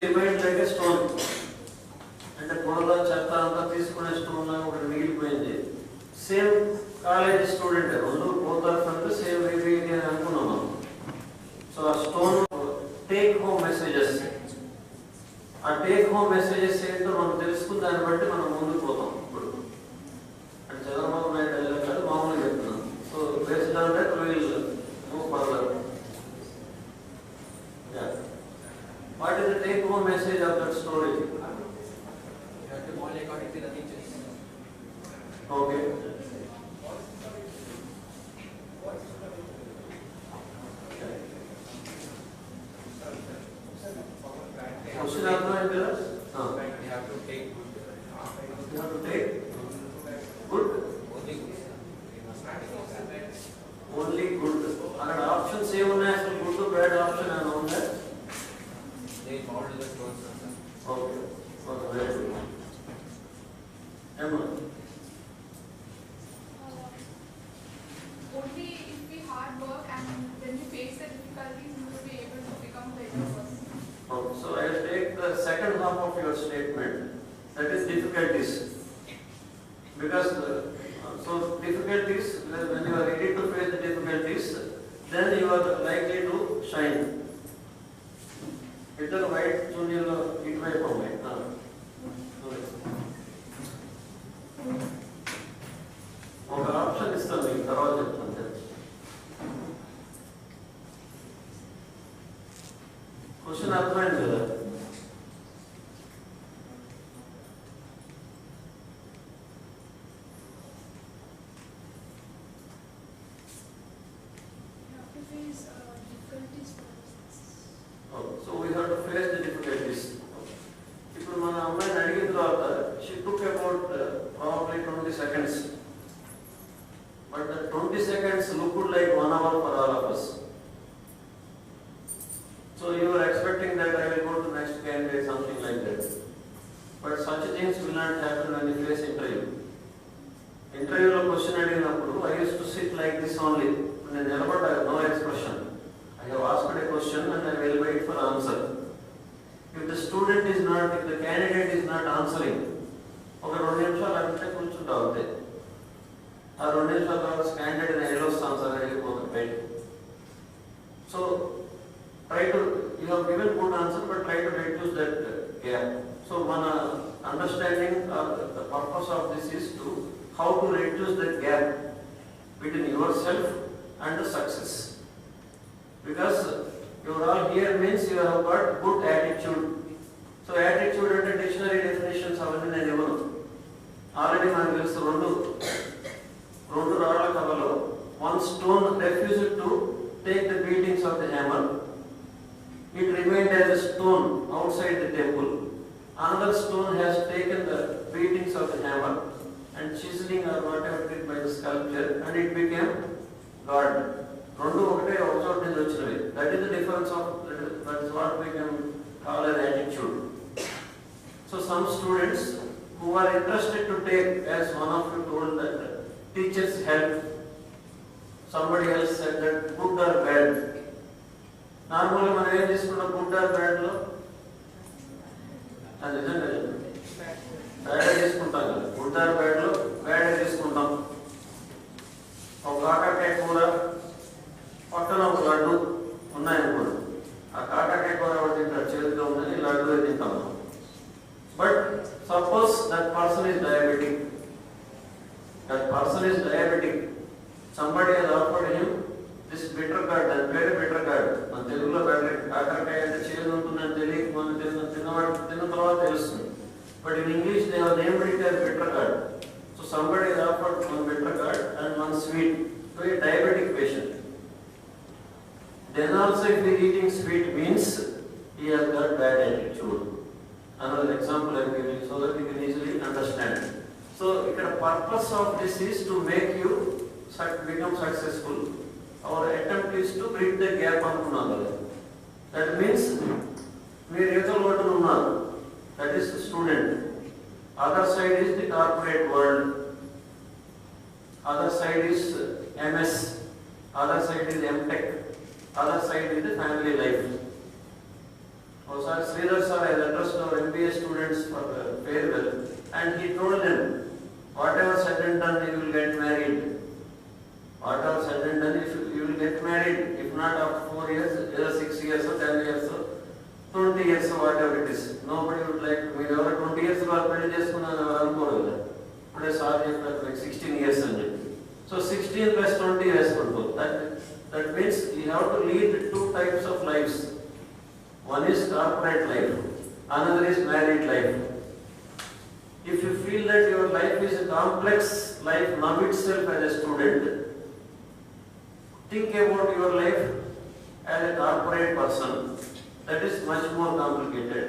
remained like a stone. అంటే పొడలో చెత్త అంతా తీసుకునే స్టోన్ లాగా ఒకటి మిగిలిపోయింది. సేమ్ కాలేజ్ స్టూడెంట్ రెండు both are from the same wavy అని అనుకున్నాం మనం. సో ఆ స్టోన్ టేక్ హోమ్ మెసేజెస్, ఆ టేక్ హోమ్ మెసేజెస్ ఏంటో మనం తెలుసుకున్న దాన్ని బట్టి మనం ముందుకు పోతాం. ఇప్పుడు అంటే చంద్రబాబు నాయుడు వెళ్ళారు మామూలుగా చెప్తున్నాం. So based on that we will move further. What is the take home message of that story? You have to model according to the teachers. Okay. Question answer is You have to take good. you have to take good, only good. అక్కడ options ఏమున్నాయి? అసలు good bad option అని ఉందా? They model the stones. Okay okay very good. ఏమో Only if we hard work and when we face the difficulties, we will be able to become better person. So I will take the second half of your statement, that is difficulties. Because so difficulties, when you are ready to face the difficulties, then you are likely to shine. ఇద్దరు white జూనియర్లో ఇటువైపు ఉన్నాయి. ఒక option ఇస్తాను మీకు, తర్వాత చెప్తాను. Question అర్థమైంది కదా? So we have to face the difficulties. ఇప్పుడు మన అమ్మాయిని అడిగిన తర్వాత she took about probably 20 seconds. But the 20 seconds looked like 1 hour for all of us. So you were expecting that I will go to next candidate, something like that. But such things will not happen when you face interview. Interview lo question అడిగినప్పుడు I used to sit like this only. నేను నిలబడ్డా, no expression. I have asked a question and I will wait for answer. If the student is not, if the candidate is not answering, ఒక 2 నిమిషాలు అంటే కూర్చుంటా అంతే. ఆ 2 నిమిషాల తర్వాత క్యాండిడేట్ వెళ్ళొస్తాను సార్ వెళ్ళిపోతాను బయట. So try to, you have given good answer, but try to reduce that gap. So mana understanding the purpose of this is to how to reduce that gap between yourself and the success. Because you are all here means you have got good attitude. So attitude అంటే dictionary definitions అవన్నీ నేను ఇవ్వను. Already మనకు తెలుసు రెండు రాళ్ల కథలో one stone refused to take the beatings of the hammer. It remained as a stone outside the temple. Another stone has taken the beatings of the hammer and chiseling or whatever did by the sculpture, and it became God. రెండు ఒకటే ఒక చోట నుంచి వచ్చినవి. That is the difference of, that is what we can call an attitude. So some students who are interested to take, as one of you told that teachers help, somebody else said that good or bad. నార్మల్గా మనం ఏం తీసుకున్నాం good or bad లో? అది నిజంగా bad తీసుకుంటాం కదా. Good or bad లో బ్యాడ్ తీసుకుంటాం. ఒక కాకరకాయ కూర పక్కన ఒక లడ్డు ఉన్నాయనుకోండి, ఆ కాకరకాయ కూర ఎవరు తింటారు? చేతిలో ఉందని లడ్డు తింటాం. But suppose that person is diabetic, somebody has offered him this bitter gourd, that very bitter gourd. మన తెలుగులో కాకరకాయ అంటే చేదు ఉంటుందని తెలియక మనం తిన్న తర్వాత తెలుస్తుంది. But in English they have named it as bitter gourd. So somebody has offered one bitter gourd and one sweet to a diabetic patient. Then also if he is eating sweet means he has got bad attitude. Another example I am giving so that you can easily understand. So the purpose of this is to make you become successful. Our attempt is to bridge the gap అనుకున్నాను. That means మీరు ఏదో లోటు ఉన్నారు, that is the student. Other side is the corporate world. Other side is MS. Other side is MTech. Other side is the family life. ఒకసారి Sridhar sir has addressed our MBA students for farewell and he told them, whatever said and done, you will get married. Whatever said and done, if you will get married, if not after 4 years, either 6 years or 10 years or 20 years or whatever it is. Nobody would like to, మీరు ఎవరు 20 years వాళ్ళు పెళ్లి చేసుకున్నాను ఎవరు అనుకోరు కదా. ఇప్పుడే sir చెప్పారు like 16 years అని చెప్పి. So 16 plus 20 వేసుకుంటారు. That means you have to lead two types of lives. One is corporate life, another is married life. If you feel that your life is a complex life now itself as a student, think about your life as a corporate person. That is much more complicated.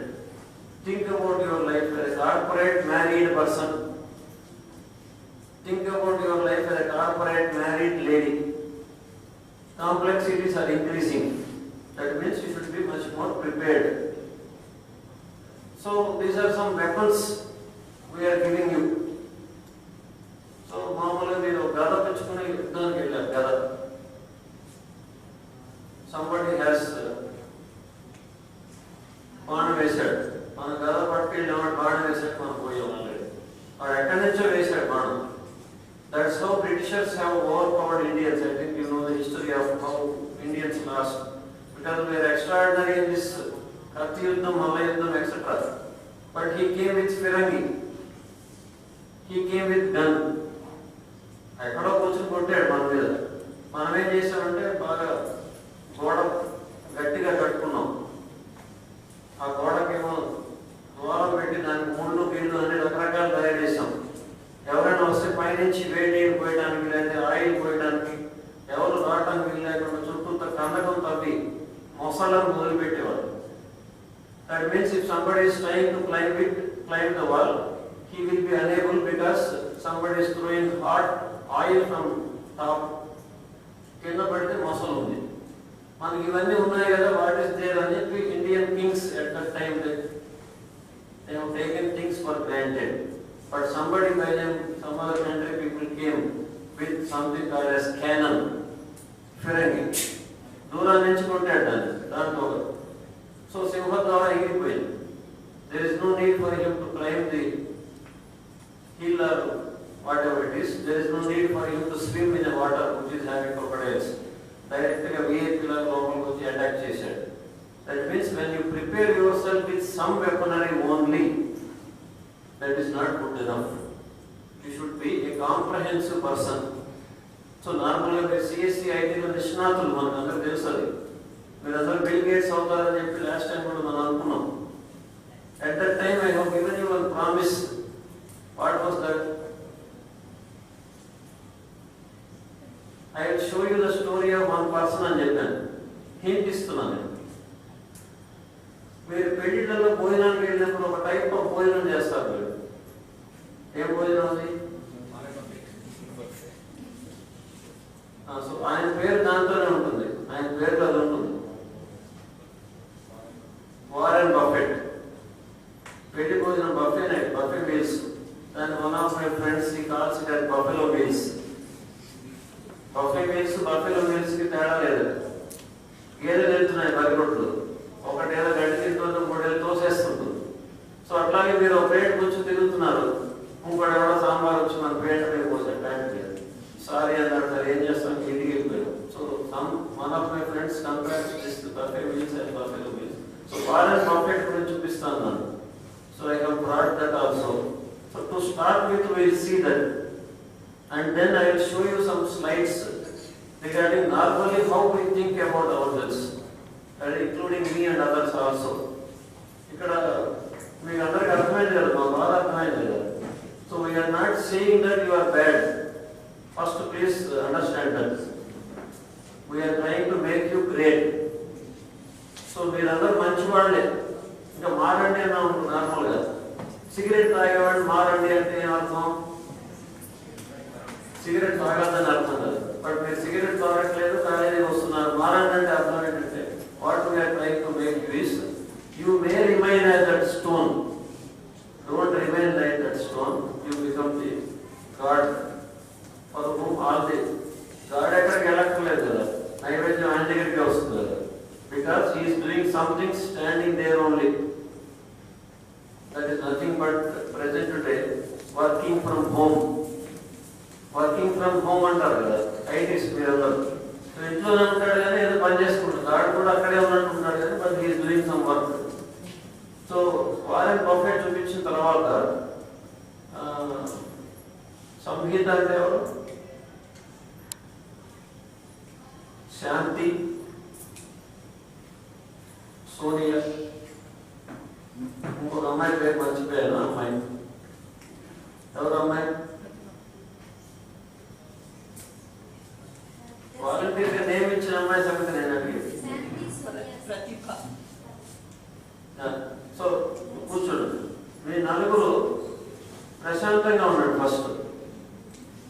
Think about your life as a corporate married person. Think about your life as a corporate married lady. Complexities are increasing. That means you should be much more prepared. So these are some weapons we are giving you. So మామూలుగా మీరు గద పెంచుకుని యుద్ధానికి వెళ్ళారు గద. Somebody has బాణం వేశాడు, మన గద పట్టుకెళ్ళి బాణం వేసాడు, మనం పోయాం ఆల్రెడీ. వాడు ఎక్కడి నుంచో వేశాడు బాణం. That's how Britishers have overpowered Indians. I think you know the history of how Indians lost. Because we are extraordinary in this Katti Yuddham, Malla Yuddham, etc. But he came with Firangi. He came with gun. ఎక్కడో కూర్చొని కొట్టాడు మన మీద. మనం ఏం చేసామంటే బాగా గోడ గట్టిగా కట్టుకున్నాం. ఆ గోడకేమో ద్వారం పెట్టి దానికి ముళ్ళు గిళ్ళు అన్ని రకరకాలు తయారు చేసాం. ఎవరైనా వస్తే పైనుంచి వేడి నీరు పోయడానికి లేదా ఆయిల్ పోయడానికి ఎవరు రావడానికి వీలు లేకుండా చుట్టూ కందకం తవ్వి మొసళ్ళను మొదలుపెట్టేవాడు. That means if somebody is trying to climb the wall, he will be unable because somebody is throwing hot oil from top. కింద పడితే మొసలు ఉంది. మనకి ఇవన్నీ ఉన్నాయి కదా, వాట్ ఇస్ దేర్ అని చెప్పి Indian Kings at that time they have taken things for granted. But somebody by them, some other country people came with something called as cannon, Firangi. దూరం నుంచి కొట్టాడు దాంట్లో. సో సింహ ద్వారా ఎగిరిపోయింది. There is no need for him to climb the hill or whatever it is. There is no need for him to swim in the water which is having crocodiles. Direct గా VIP లాగా లోపలికి వచ్చి attack చేశాడు. That means when you prepare yourself with some weaponry only, that is not good enough. You should be a comprehensive person. So normally the CSC IT లో నిష్ణాతులు మనకు అందరూ తెలుసు. అది మీరందరూ బిల్ గేట్స్ అవుతారని చెప్పి లాస్ట్ టైం కూడా మనం అనుకున్నాం. At that time I have given you one promise. What was that? I will show you the story of one person అని చెప్పాను. హింట్ ఇస్తున్నాను. మీరు పెళ్లిళ్ళలో భోజనానికి వెళ్ళినప్పుడు ఒక టైప్ ఆఫ్ భోజనం చేస్తారు. మీరు ఏం భోజనం అది? సో ఆయన పేరు దాంట్లోనే ఉంటుంది, ఆయన పేరులో అది ఉంటుంది. Warren Buffett. పెళ్లి భోజనం బఫే నైట్, బఫే మీల్స్. దాని వన్ ఆఫ్ మై ఫ్రెండ్స్ ఈ calls it as buffalo meals. Buffet meals buffalo meals కి తేడా లేదు. గేదెలు వెళ్తున్నాయి బరిగొట్లు, ఒకటేదో గడ్డి తింటుందో మూడేళ్ళు తోసేస్తుంటుంది. సో అట్లాగే మీరు ఒక ప్లేట్ కూర్చొని తిరుగుతున్నారు, ఇంకోటి ఎవడో సాంబార్ వచ్చి మన ప్లేట్ మీద పోసాడు ప్యాంట్ మీద. సారీ అన్నాడు, సార్ ఏం చేస్తాం, ఇంటికి వెళ్ళిపోయాం. So one of my friends compares this buffet meals and buffalo meals. So Warren Buffett గురించి చూపిస్తాను నన్ను. So I have brought that also. So to start with we will see that, and then I will show you some slides regarding normally how we think about ourselves, and including me and others also. ఇక్కడ మీకు అందరికి అర్థమైంది కదా, మా బాధ అర్థమైంది కదా. So we are not saying that you are bad. First please understand that we are trying to make you great. So మీరందరూ మంచి వాళ్ళే, ఇంకా మారండి అన్నా ఉంటుంది నార్మల్గా. సిగరెట్ తాగేవాడు మారండి అంటే ఏమర్థం? సిగరెట్ తాగద్దని అర్థం కాదు. బట్ మీరు సిగరెట్ తాగట్లేదు, కాలేజీ వస్తున్నారు, మారండి అంటే అర్థం ఏంటంటే what we are trying to make you is you may remain as that stone. Don't remain like that stone. You become the god for whom all the. God ఎక్కడికి వెళ్ళక్కర్లేదు కదా, నైవేద్యం ఆయన దగ్గరికి వస్తుంది కదా. Because he is doing something standing there only. Warren Buffett చూపించిన తర్వాత సంగీత అంటే ఎవరు? శాంతి, సోనియా, ఇంకొక అమ్మాయి పేరు మర్చిపోయాను. అమ్మాయి ఎవరు? అమ్మాయి వాలంటీర్గా నియమించిన అమ్మాయి సంగతి నేను అడిగేది. సో కూర్చోండి. మీ నలుగురు ప్రశాంతంగా ఉండండి. ఫస్ట్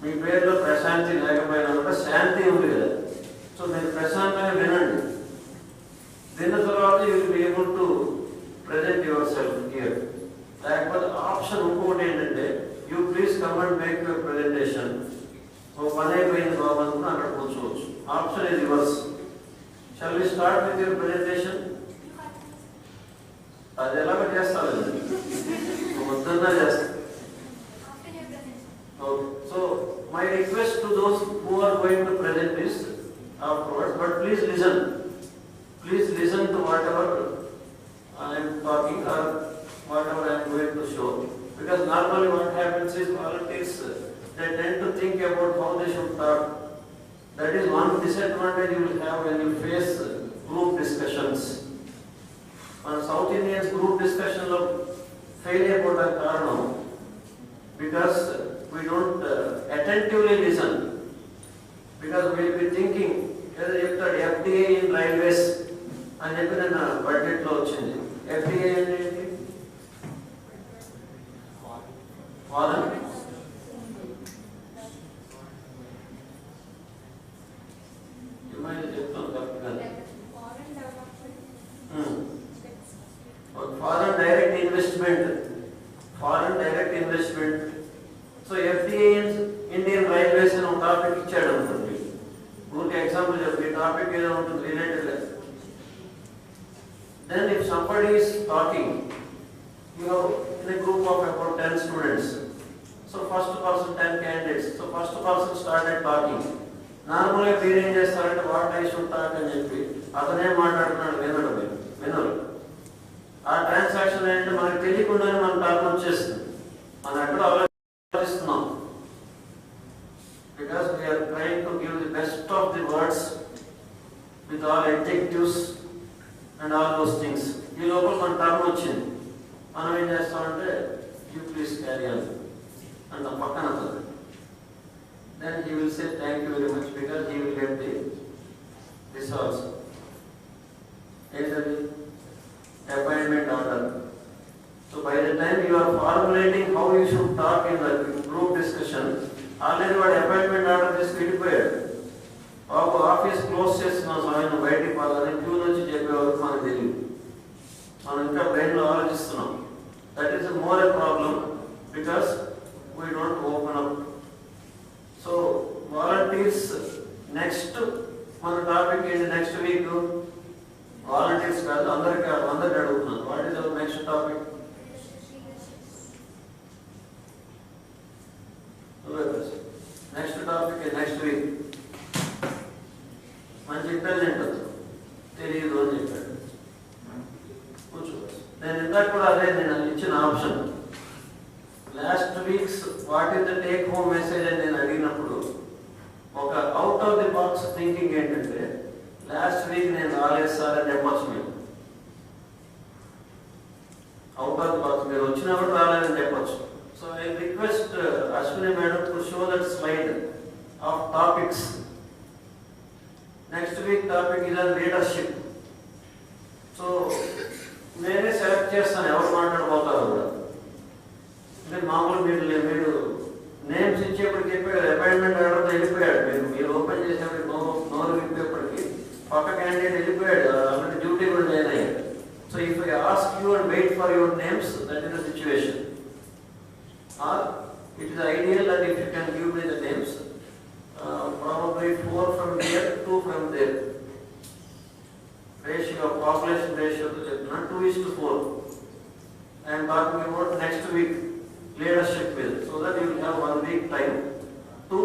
మీ పేరులో ప్రశాంతి లేకపోయినా కూడా శాంతి ఉంది కదా. సో మీరు ప్రశాంతంగా వినండి. విన్న తర్వాత you will be able to present yourself here. లేకపోతే ఆప్షన్ ఇంకొకటి ఏంటంటే you please come and make your presentation. ఓ పని అయిపోయింది బాబు అనుకుని అక్కడ కూర్చోవచ్చు. Option is reverse. Shall we start with your presentation? అది ఎలాగో చేస్తాను, వద్దన్నా చేస్తాను. So my request to those who are going to present this afterwards, but please listen. Please listen to whatever I am talking or whatever I am going to show. Because normally what happens is politics, they tend to think about how they should talk. That is one disadvantage you will have when you face group discussions. మన south Indians group discussion లో fail అయిపోవడానికి కారణం because we don't attentively listen, because we will be thinking ఏదో చెప్తాడు FDA in railways అని చెప్పి నేను budget లో వచ్చింది. FDA అంటే ఏంటి? ఫారెన్ చెప్తాను కరెక్ట్గా. Foreign direct investment. Foreign direct investment. So FDA Indian railways అని ఒక టాపిక్ ఇచ్చాడు అనుకోండి. ఊరికి ఎగ్జాంపుల్ చెప్పి ఈ టాపిక్ ఏదో ఉంటుంది related. Then if somebody is talking, you know, in a group of about 10 students. So first person 10 candidates. So first person started talking. నార్మల్గా మీరు ఏం చేస్తారంటే వాట్ ఐ షుడ్ టాక్ అని చెప్పి అతనే మాట్లాడుతున్నాడు, వినరు. ఆ ట్రాన్సాక్షన్ ఏంటంటే మనకు తెలియకుండానే మన టాక్ వచ్చేస్తుంది. మనం ఎక్కడ ఆలోచిస్తున్నాం. Because we are trying to give the best of the words with all adjectives and all those things. ఈ లోపల మన టర్మ్ వచ్చింది. మనం ఏం చేస్తామంటే యూ ప్లీజ్ క్యారీ ఆన్ అంట పక్కన. Then he will say thank you very much because he will get this also. Either appointment order. So by the time you are formulating how you should talk in the group discussion, already వాడు appointment order చేసి వెళ్ళిపోయాడు. బాబు office close చేస్తున్నాం సమయం బయటికి పోవాలని queue నుంచి చెప్పేవారు మనకు తెలియదు. మనం ఇంకా బ్రెయిన్లో ఆలోచిస్తున్నాం. That is more a problem because we don't open up. So volunteers next మన టాపిక్ ఏంటి? నెక్స్ట్ వీక్ వాలంటీర్స్ కాదు, అందరికీ అడుగుతున్నాను. What is our next topic? Next topic next week. మంచి ఇంటెలిజెంట్ తెలియదు అని చెప్పాడు. కూర్చో. నేను ఇందాక కూడా అదే నేను ఇచ్చిన option. Last weeks what is the take home message అని నేను అడిగినప్పుడు ఒక out of the box thinking ఏంటంటే లాస్ట్ వీక్ నేను రాలేదు సార్ అని చెప్పచ్చు. మీరు అవుట్ ఆఫ్ ది బాక్స్ మీరు వచ్చినప్పుడు రాలేదని చెప్పచ్చు. So I request Ashwini madam to show that slide of topics. Next week topic is on leadership. So నేనే సెలెక్ట్ చేస్తాను ఎవరు మాట్లాడబోతారో కూడా. అంటే మామూలు మీరు నేమ్స్ ఇచ్చేప్పటికి చెప్పాడు అపాయింట్మెంట్ ఆర్డర్ వెళ్ళిపోయాడు. మీరు ఓపెన్ చేసేప్పటికి నోరు విప్పేప్పటికి పక్క క్యాండిడేట్ వెళ్ళిపోయాడు. అలాంటి డ్యూటీ కూడా జాయిన్ అయ్యాడు. So if I ask you and wait for your names, that is the situation. Or it is ideal that if you can give me the names, probably 4 from here, 2 from there. Ratio, population ratio to chepna 2:4. I am talking about next week leadership bill, so that you will have 1 week time to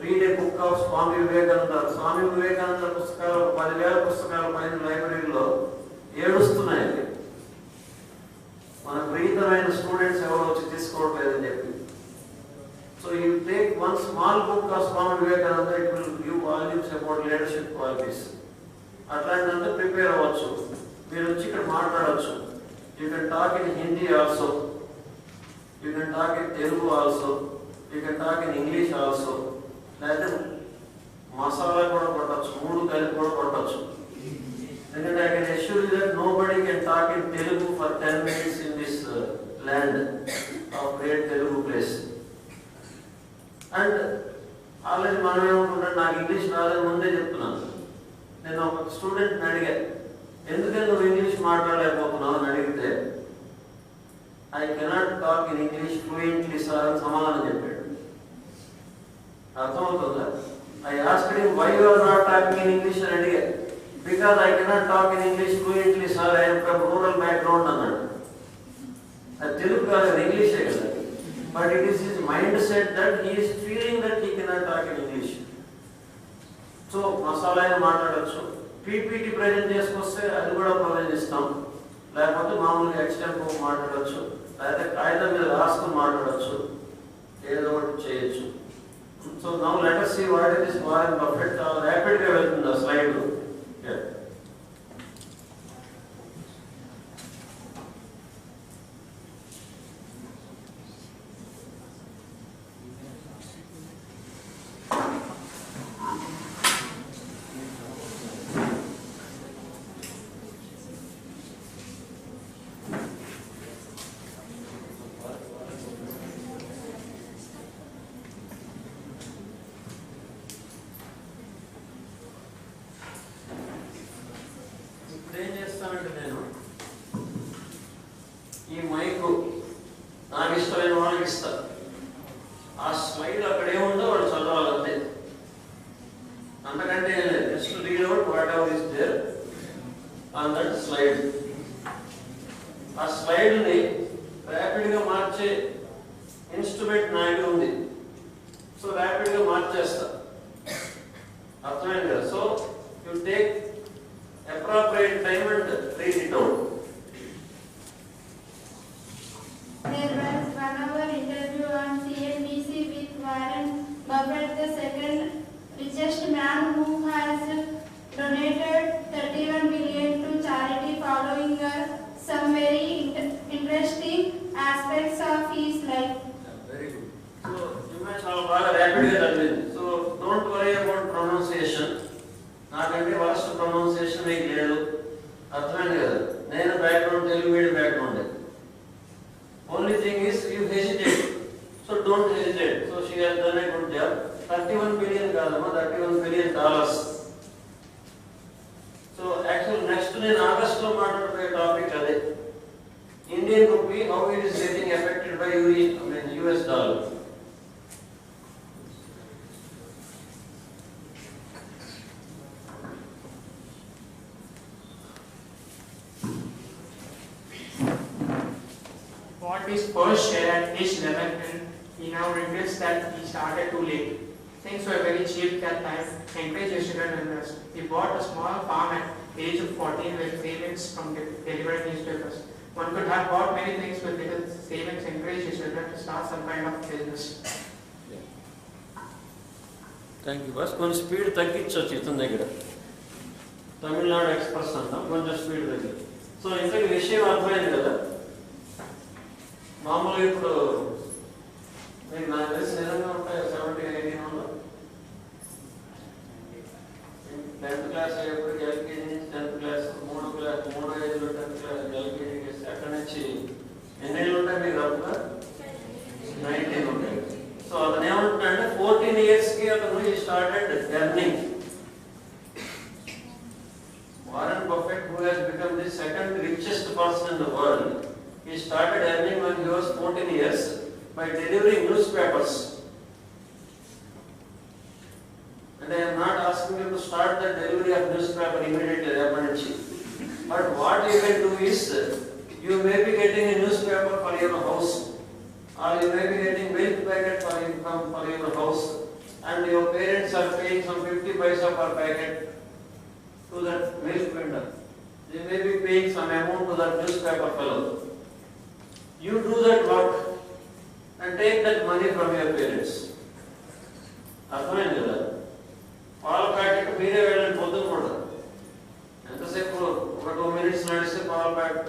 read a book of Swami Vivekananda. Swami Vivekananda పుస్తకాలు 10,000 పుస్తకాలు పైన లైబ్రరీలో ఏడుస్తున్నాయి. small book of Swami Vivekananda, it will give volumes about leadership qualities. అట్లాంటిదంతా prepare అవ్వచ్చు. మీరు వచ్చి ఇక్కడ మాట్లాడవచ్చు. You can talk in Hindi also, you can talk in Telugu also, you can talk in English also. లేకపోతే మసాలా కూడా కొట్టచ్చు, 3 కలిపి కూడా కొట్టచ్చు. ఎందుకంటే I can assure you that nobody can talk in Telugu for 10 minutes in this land of great Telugu place. And already మనం ఏమనుకుంటాం, నాకు ఇంగ్లీష్ రాదని ముందే చెప్తున్నాను. నేను ఒక స్టూడెంట్ని అడిగా, ఎందుకంటే నువ్వు ఇంగ్లీష్ మాట్లాడలేకపోతున్నావు అని అడిగితే, I cannot talk in English fluently sir అని సమాధానం చెప్పాడు. అర్థమవుతుందా? I asked him why you are not talking in English అని అడిగా. Because I cannot talk in English fluently sir, I am from rural background అన్నాడు. అది తెలుగు కాదు, ఇంగ్లీషే కదా. But it is his mindset that he is feeling that he cannot talk in English. So, masala ayana maatladachchu. PPT present chesukoste adi kuda provide istam. Lekapothe maamuluga extempo maatladachchu. Ledha kaidam meeda raskoni maatladachchu. Edo okati cheyochu. So now let us see what is this Warren Buffett. Rapid ga veltunda slide. Yeah. ఈ mic నాకు ఇష్టమైన వాళ్ళకి ఇస్తా. ఆ slide అక్కడ ఏముందో వాళ్ళు చదవాలంతే, అంతకంటే just read out whatever is there on that slide. ఆ స్లైడ్ ని ర్యాపిడ్ గా మార్చే ఇన్స్ట్రుమెంట్ నా దగ్గర ఉంది. సో ర్యాపిడ్ గా మార్చేస్తా. అర్థమైంది కదా? So you take appropriate time and read it out. There was 1 hour interview on CNBC with Warren Buffett, the second richest man who has donated 31 billion to charity, following some very interesting aspects of his life. Very good. So you may చాలా బాగా rapid గా చదివింది. So don't worry about pronunciation. నాకంటే worst pronunciation మీకు లేదు. అర్థమైంది కదా? నేను background Telugu medium background. Only thing is you hesitate. So don't hesitate. So she has done a good job. 31 billion కాదమ్మా, $31 బిలియన్. సో యాక్చువల్ నెక్స్ట్ నేను ఆగస్ట్ లో మాట్లాడబోయే topic అదే. Indian rupee how it is getting affected by US dollar. Bought his first share at age 11 and he now regrets that he started too late. Things were very cheap that time. Encourage your children to invest. He bought a small farm at the age of 14 with savings from delivering newspapers. One could have bought many things with little savings. Encourage your children to start some kind of business. Thank you boss. కొంచెం speed తగ్గించవచ్చు ఇతని దగ్గర. Tamil Nadu express అంటాం, కొంచెం speed తగ్గి. So ఇంతకీ విషయం అర్థమైంది కదా? మామూలుగా ఇప్పుడు మీకు నాకు తెలిసి నిజంగా ఉంటాయి 17, 18 10th క్లాస్ అయ్యేప్పటికి ఎల్కేజీ నుంచి 10th క్లాస్, 3 ఏజ్లో 10th క్లాస్ ఎల్కేజీ, అక్కడి నుంచి ఎన్నేళ్ళు ఉంటాయి మీకు రఫ్గా? 19 ఉంటాయి. సో అతను ఏమంటున్నాడంటే 14 yearsకి అతను ఈ started earning. Warren Buffett, who has become the second richest person in the world, he started earning when he was 14 years by delivering newspapers. And I am not asking you to start the delivery of newspaper immediately, but what you can do is, you may be getting a newspaper for your house, or you may be getting milk packet for income for your house, and your parents are paying some 50 paisa per packet to that milk vendor. They may be paying some amount to that newspaper fellow. You do that work and take that money from your parents. అర్థమైంది కదా? పాల packet మీరే వెళ్ళండి పొద్దున కూడా, ఎంతసేపు ఒక 2 minutes నడిస్తే పాల packet,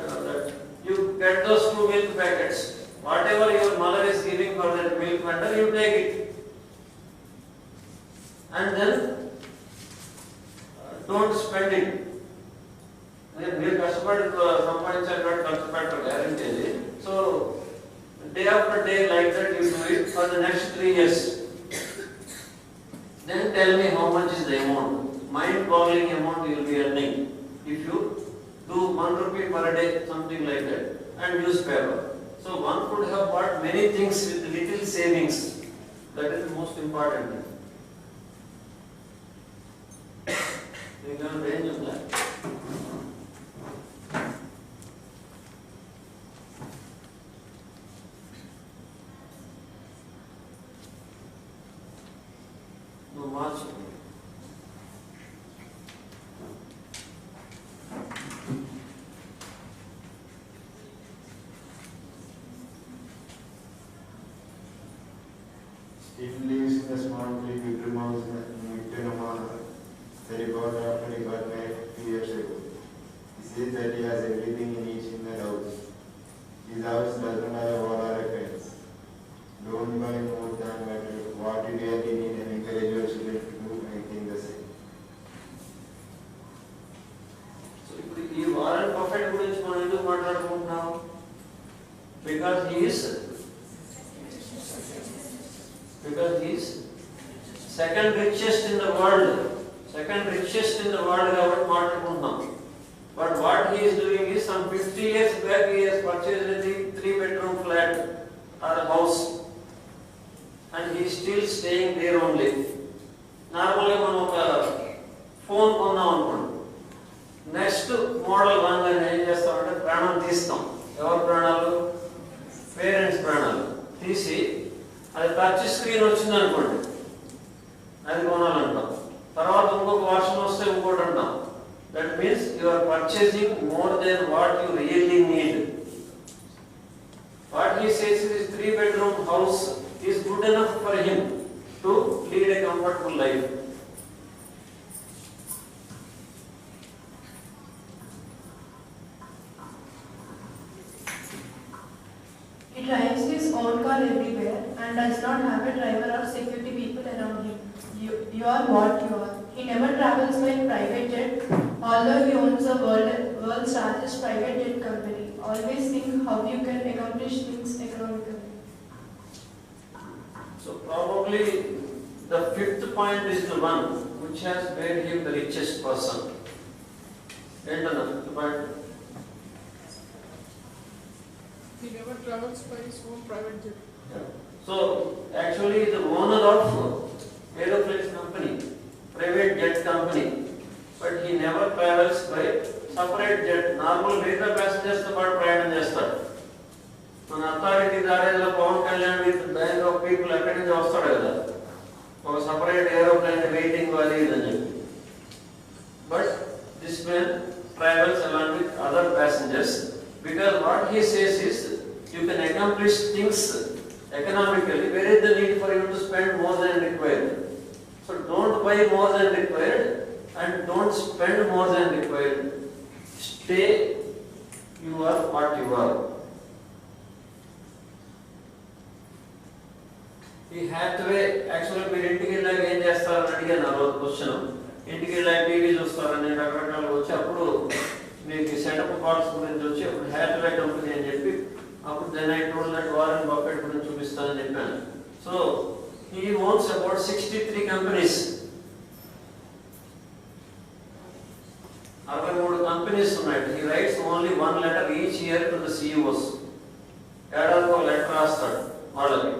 you get those 2 milk packets. Whatever your mother is giving for that milk vendor, you take it. And then don't spend it. మీరు కష్టపడి సంపాదించాలి కాబట్టి ఖర్చు పెట్టరు, guarantee. So day after day like that you do it for the next 3 years. Then tell me how much is the amount, mind-boggling amount you will be earning if you do 1 rupee per day, something like that, and use paper. So one could have bought many things with little savings. That is the most important thing. You can range of that. No much. Steve lives in a small 3-bedroom house in Midtown, Omaha. That he bought after he got married 2 years ago. He says that he has everything he needs in that house. His house doesn't have a wall or a fence. Don't buy more than what you really need and encourage your children to do anything the same. So ఈ Warren Buffett గురించి మనం ఎందుకు మాట్లాడుకుంటున్నాం? Because he is second richest in the world. Second richest in the world కాబట్టి మాట్లాడుకుంటున్నాం. But what he is doing is, some 50 years back he has purchased a 3-bedroom flat or a house, and he is still staying there only. Normally మనం ఒక phone కొన్నాం అనుకోండి, next model రాగానే ఏం చేస్తామంటే ప్రాణం తీస్తాం. ఎవరి ప్రాణాలు? పేరెంట్స్ ప్రాణాలు తీసి, అది టచ్ స్క్రీన్ వచ్చింది అనుకోండి, అది కొనాలంటాం. తర్వాత ఇంకొక వర్షన్ వస్తే ఇంకోటి అంటాం. That means you are purchasing more than what you really need. What he says this 3-bedroom house is good enough for him to lead a comfortable life. He drives his own car everywhere and does not have a driver or security people around him. You are what you are. He never travels by private jet, although he owns the world's largest private jet company. Always think how you can accomplish things economically. So probably the 5th point is the one which has made him the richest person. Endana, 5th point. He never travels by his own private jet. So actually the owner of aeroplane company, private jet company, but he never travels by separate jet. Normal middle passengers తో పాటు ప్రయాణం చేస్తాడు. మన authority దారిలో Pawan Kalyan with bank of people ఎక్కడి నుంచి వస్తాడు కదా, ఒక సపరేట్ ఏరోప్లేన్ వెయిటింగ్ అది ఇదని చెప్పి. But this man travels along with other passengers, because what he says is you can accomplish things economically. Where is the need for you to spend more than required? So don't buy more than required and don't spend more than required. Stay, you are what you are. ఈ హ్యాత్వే యాక్చువల్గా మీరు ఇంటికి వెళ్ళాక ఏం చేస్తారని అడిగాను ఆ రోజు క్వశ్చన్. ఇంటికి వెళ్ళాక టీవీ చూస్తారని రకరకాలుగా వచ్చి, అప్పుడు మీకు సెటప్ పార్ట్స్ గురించి వచ్చి అప్పుడు హ్యాత్వే కంపెనీ అని చెప్పి, అప్పుడు then I told that Warren Buffett గురించి చూపిస్తానని చెప్పాను. So he owns about 63 companies. 63 companies ఉన్నాయి. He writes only 1 letter each year to the CEOs. ఏడాదికి ఒక లెటర్ రాస్తాడు వాళ్ళకి.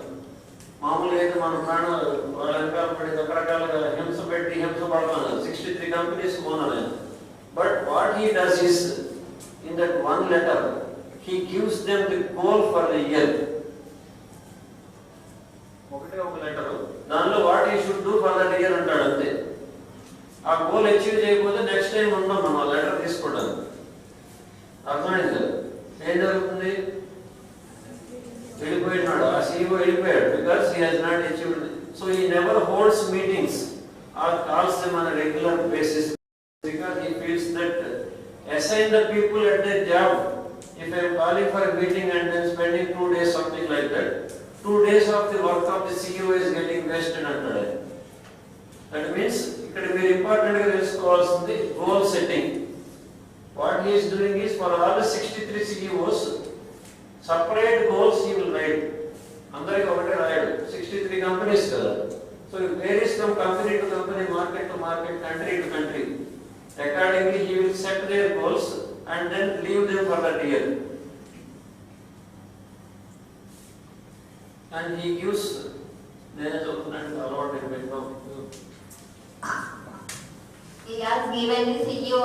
మామూలుగా అయితే మన ప్రాణాలు వాళ్ళ వెనకాల పడి రకరకాలుగా హింస పెట్టి హింస పడతాం. 63 companies owner. But what he does is, in that 1 letter, he gives them the goal for the year. ఒకటే ఒక లెటర్, దానిలో what you should do for that year అంటాడు అంతే. ఆ గోల్ అచీవ్ చేయకపోతే నెక్స్ట్ టైం ఉంటాం మనం ఆ లెటర్ తీసుకోవడానికి. అర్థమైంది కదా? ఏం జరుగుతుంది? వెళ్ళిపోయినాడు, ఆ సీఈఓ వెళ్ళిపోయాడు, because he has not achieved so he never holds meetings or calls them on a regular basis because he feels that assign the people at their job. If I am calling for a meeting and then spending 2 days, something like that, 2 days of the work of the CEO is getting wasted under. That means it will be important to call the goal setting. What he is doing is for all the 63 CEOs, separate goals he will write. Andari ఒకటే రాయడు 63 companies కదా. So it varies from company to company, market to market, country to country. Accordingly, he will set their goals and then leave them for that year. And he gives their allotment in Vietnam. He has given the CEO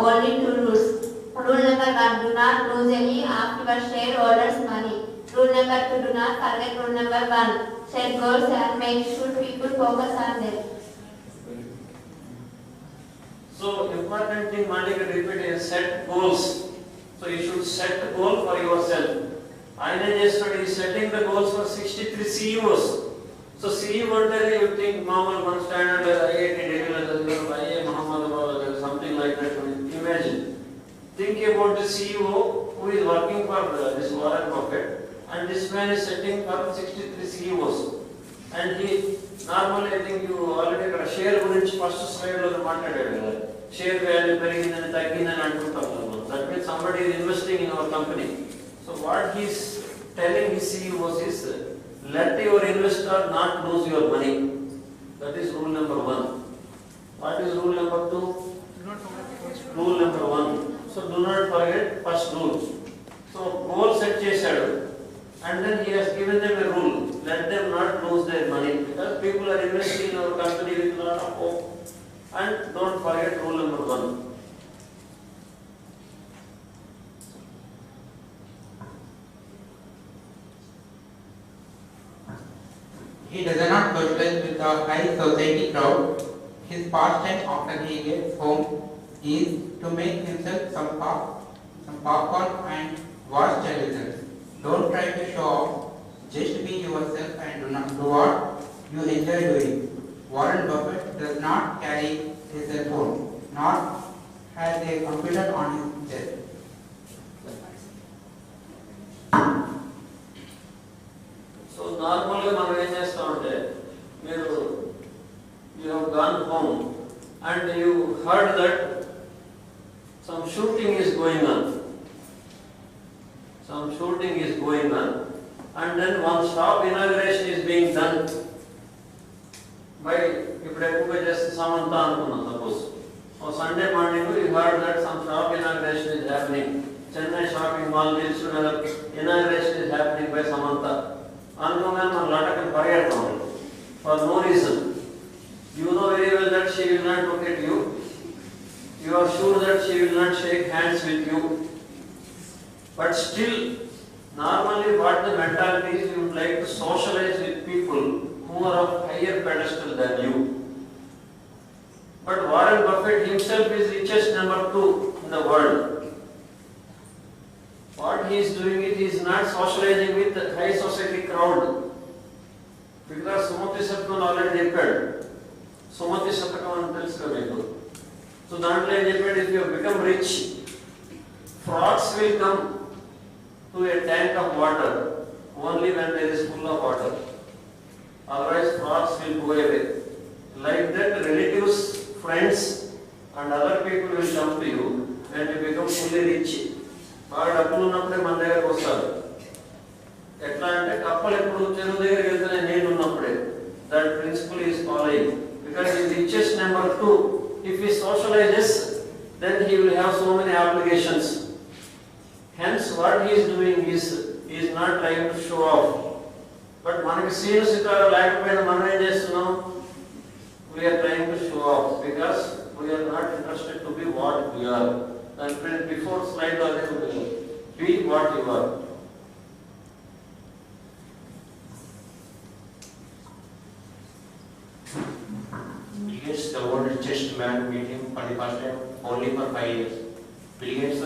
only 2 rules. Rule number 1, do not lose any of your shareholders' money. Rule number 2, do not forget rule number 1. Set goals and make sure people focus on them. So important thing, Malika repeat is set goals. So you should set a goal for yourself. I yesterday is setting the goals for 63 CEOs. So CEO you think normal one standard IIT Delhi, Muhammad, something like that. Imagine. Think about the CEO who is working for this Warren Buffett, and this man is setting for 63 CEOs. And he normally, I think you already got a share first slide of the market. Share value పెరిగిందని తగ్గిందని అంటుంటారు. That means somebody is investing in our company. So what he is telling his CEOs is, let your investor not lose your money. That is rule number 1. What is rule number 2? Rule number 1. So do not forget first rule. So goal set chesadu, and then he has given them a rule. Let them not lose their money because people are investing in our company with a lot of hope. And don't forget rule number 1. He does not socialize with the high society crowd. His pastime after he gets home is to make himself some popcorn and watch television. Don't try to show off. Just be yourself and do what you enjoy doing. Warren Buffett does not carry his cell phone, nor has a computer on his desk. So normally మనం ఏం చేస్తామంటే you have gone home and you heard that some shooting is going on. Some shooting is going on, and then one shop inauguration is being done by ఇప్పుడు ఎక్కువగా చేస్తే సమంత అనుకున్నాం suppose. On Sunday morning you heard that some shop inauguration is happening. Chennai shopping mall inauguration is happening by Samantha. అనుకోగానే మనం లాటకం పరిగెడతాం for no reason. You know very well that she will not look at you. You are sure that she will not shake hands with you. But still, normally what the mentality is, you would like to socialize with people who are of higher pedestal than you. But Warren Buffett himself is richest number 2 in the world. What he is doing is, he is not socializing with the high society crowd. Because Sumati Satkam already చెప్పాడు. Sumati Satkam అని తెలుసు కదా మీకు. So దాంట్లో ఏం చెప్పాడు, if you have become rich, frogs will come to a tank of water only when there is full of water. Otherwise frogs will go away. Like that, relatives, friends and other people will come to you when you become fully rich. బాగా డబ్బులు ఉన్నప్పుడే మన దగ్గరకు వస్తారు. ఎట్లా అంటే కప్పలు ఎప్పుడు చెరువు దగ్గరికి వెళ్తేనే నీళ్ళు ఉన్నప్పుడే. That principle is following. Because he is richest number 2. If he socializes, then he will have so many obligations. Hence, what he is doing is, he is not trying to show off. But మనకి scene సితారా లేకపోయినా మనం ఏం చేస్తున్నాం? We are trying to show off because we are not interested to be what we are. And before slide be what you are. Bill Gates, the world richest man, meet him for the first time only for 5 years. Bill Gates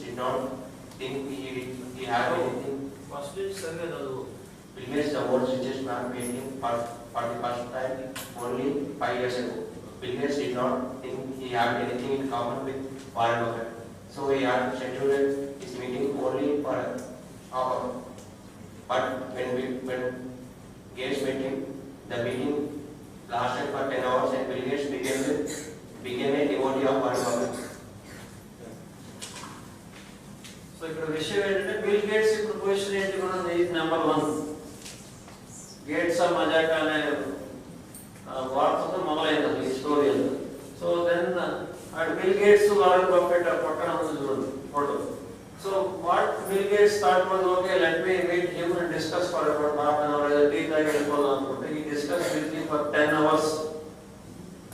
did not think he had anything. First is Bill Gates, the world's richest man, meeting for the first time only 5 years ago. Bill Gates did not think he had anything in common with Warren Buffett. So he had scheduled his meeting only for an hour. But when Gates met him, the meeting lasted for 10 hours and Bill Gates became a devotee of Warren Buffett. So ఇక్కడ విషయం ఏంటంటే bill gates ఇప్పుడు position ఏంటి మనం is number 1. Gates ఆ మజాక్ అనే వార్తతో మొదలైంది అసలు ఈ స్టోరీ అంతా. So then Bill Gates Warren Buffett పక్కన ఉంది చూడండి photo. So what Bill Gates thought was okay let me meet him and discuss for about half an hour tea తాగి వెళ్ళిపోదాం అనుకుంటే ఈ discuss with him for 10 hours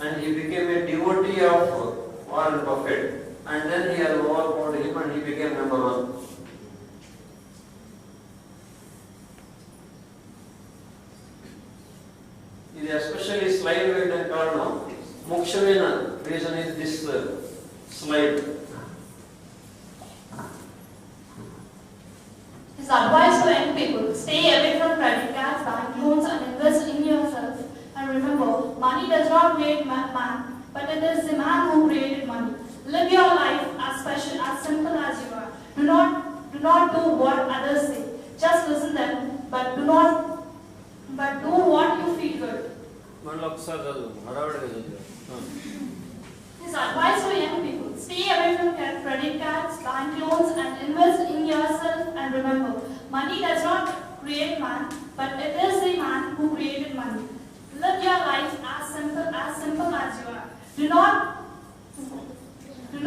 and he became a devotee of Warren Buffett. And then he has overpowered him and he became number 1. This especially slide we can call now. Mukshvena reason is this slide. His advice to young people: stay away from credit cards, bank loans, and invest in yourself. And remember, money does not create man, but it is the man who created money. Live your life as special, as simple as you are. Do not do what others say. Just listen them, but do what you feel good. His advice to young people: stay away from credit cards, bank loans, and invest in yourself. And remember, money does not create man, but it is the man who created money. Live your life as simple as you are. Do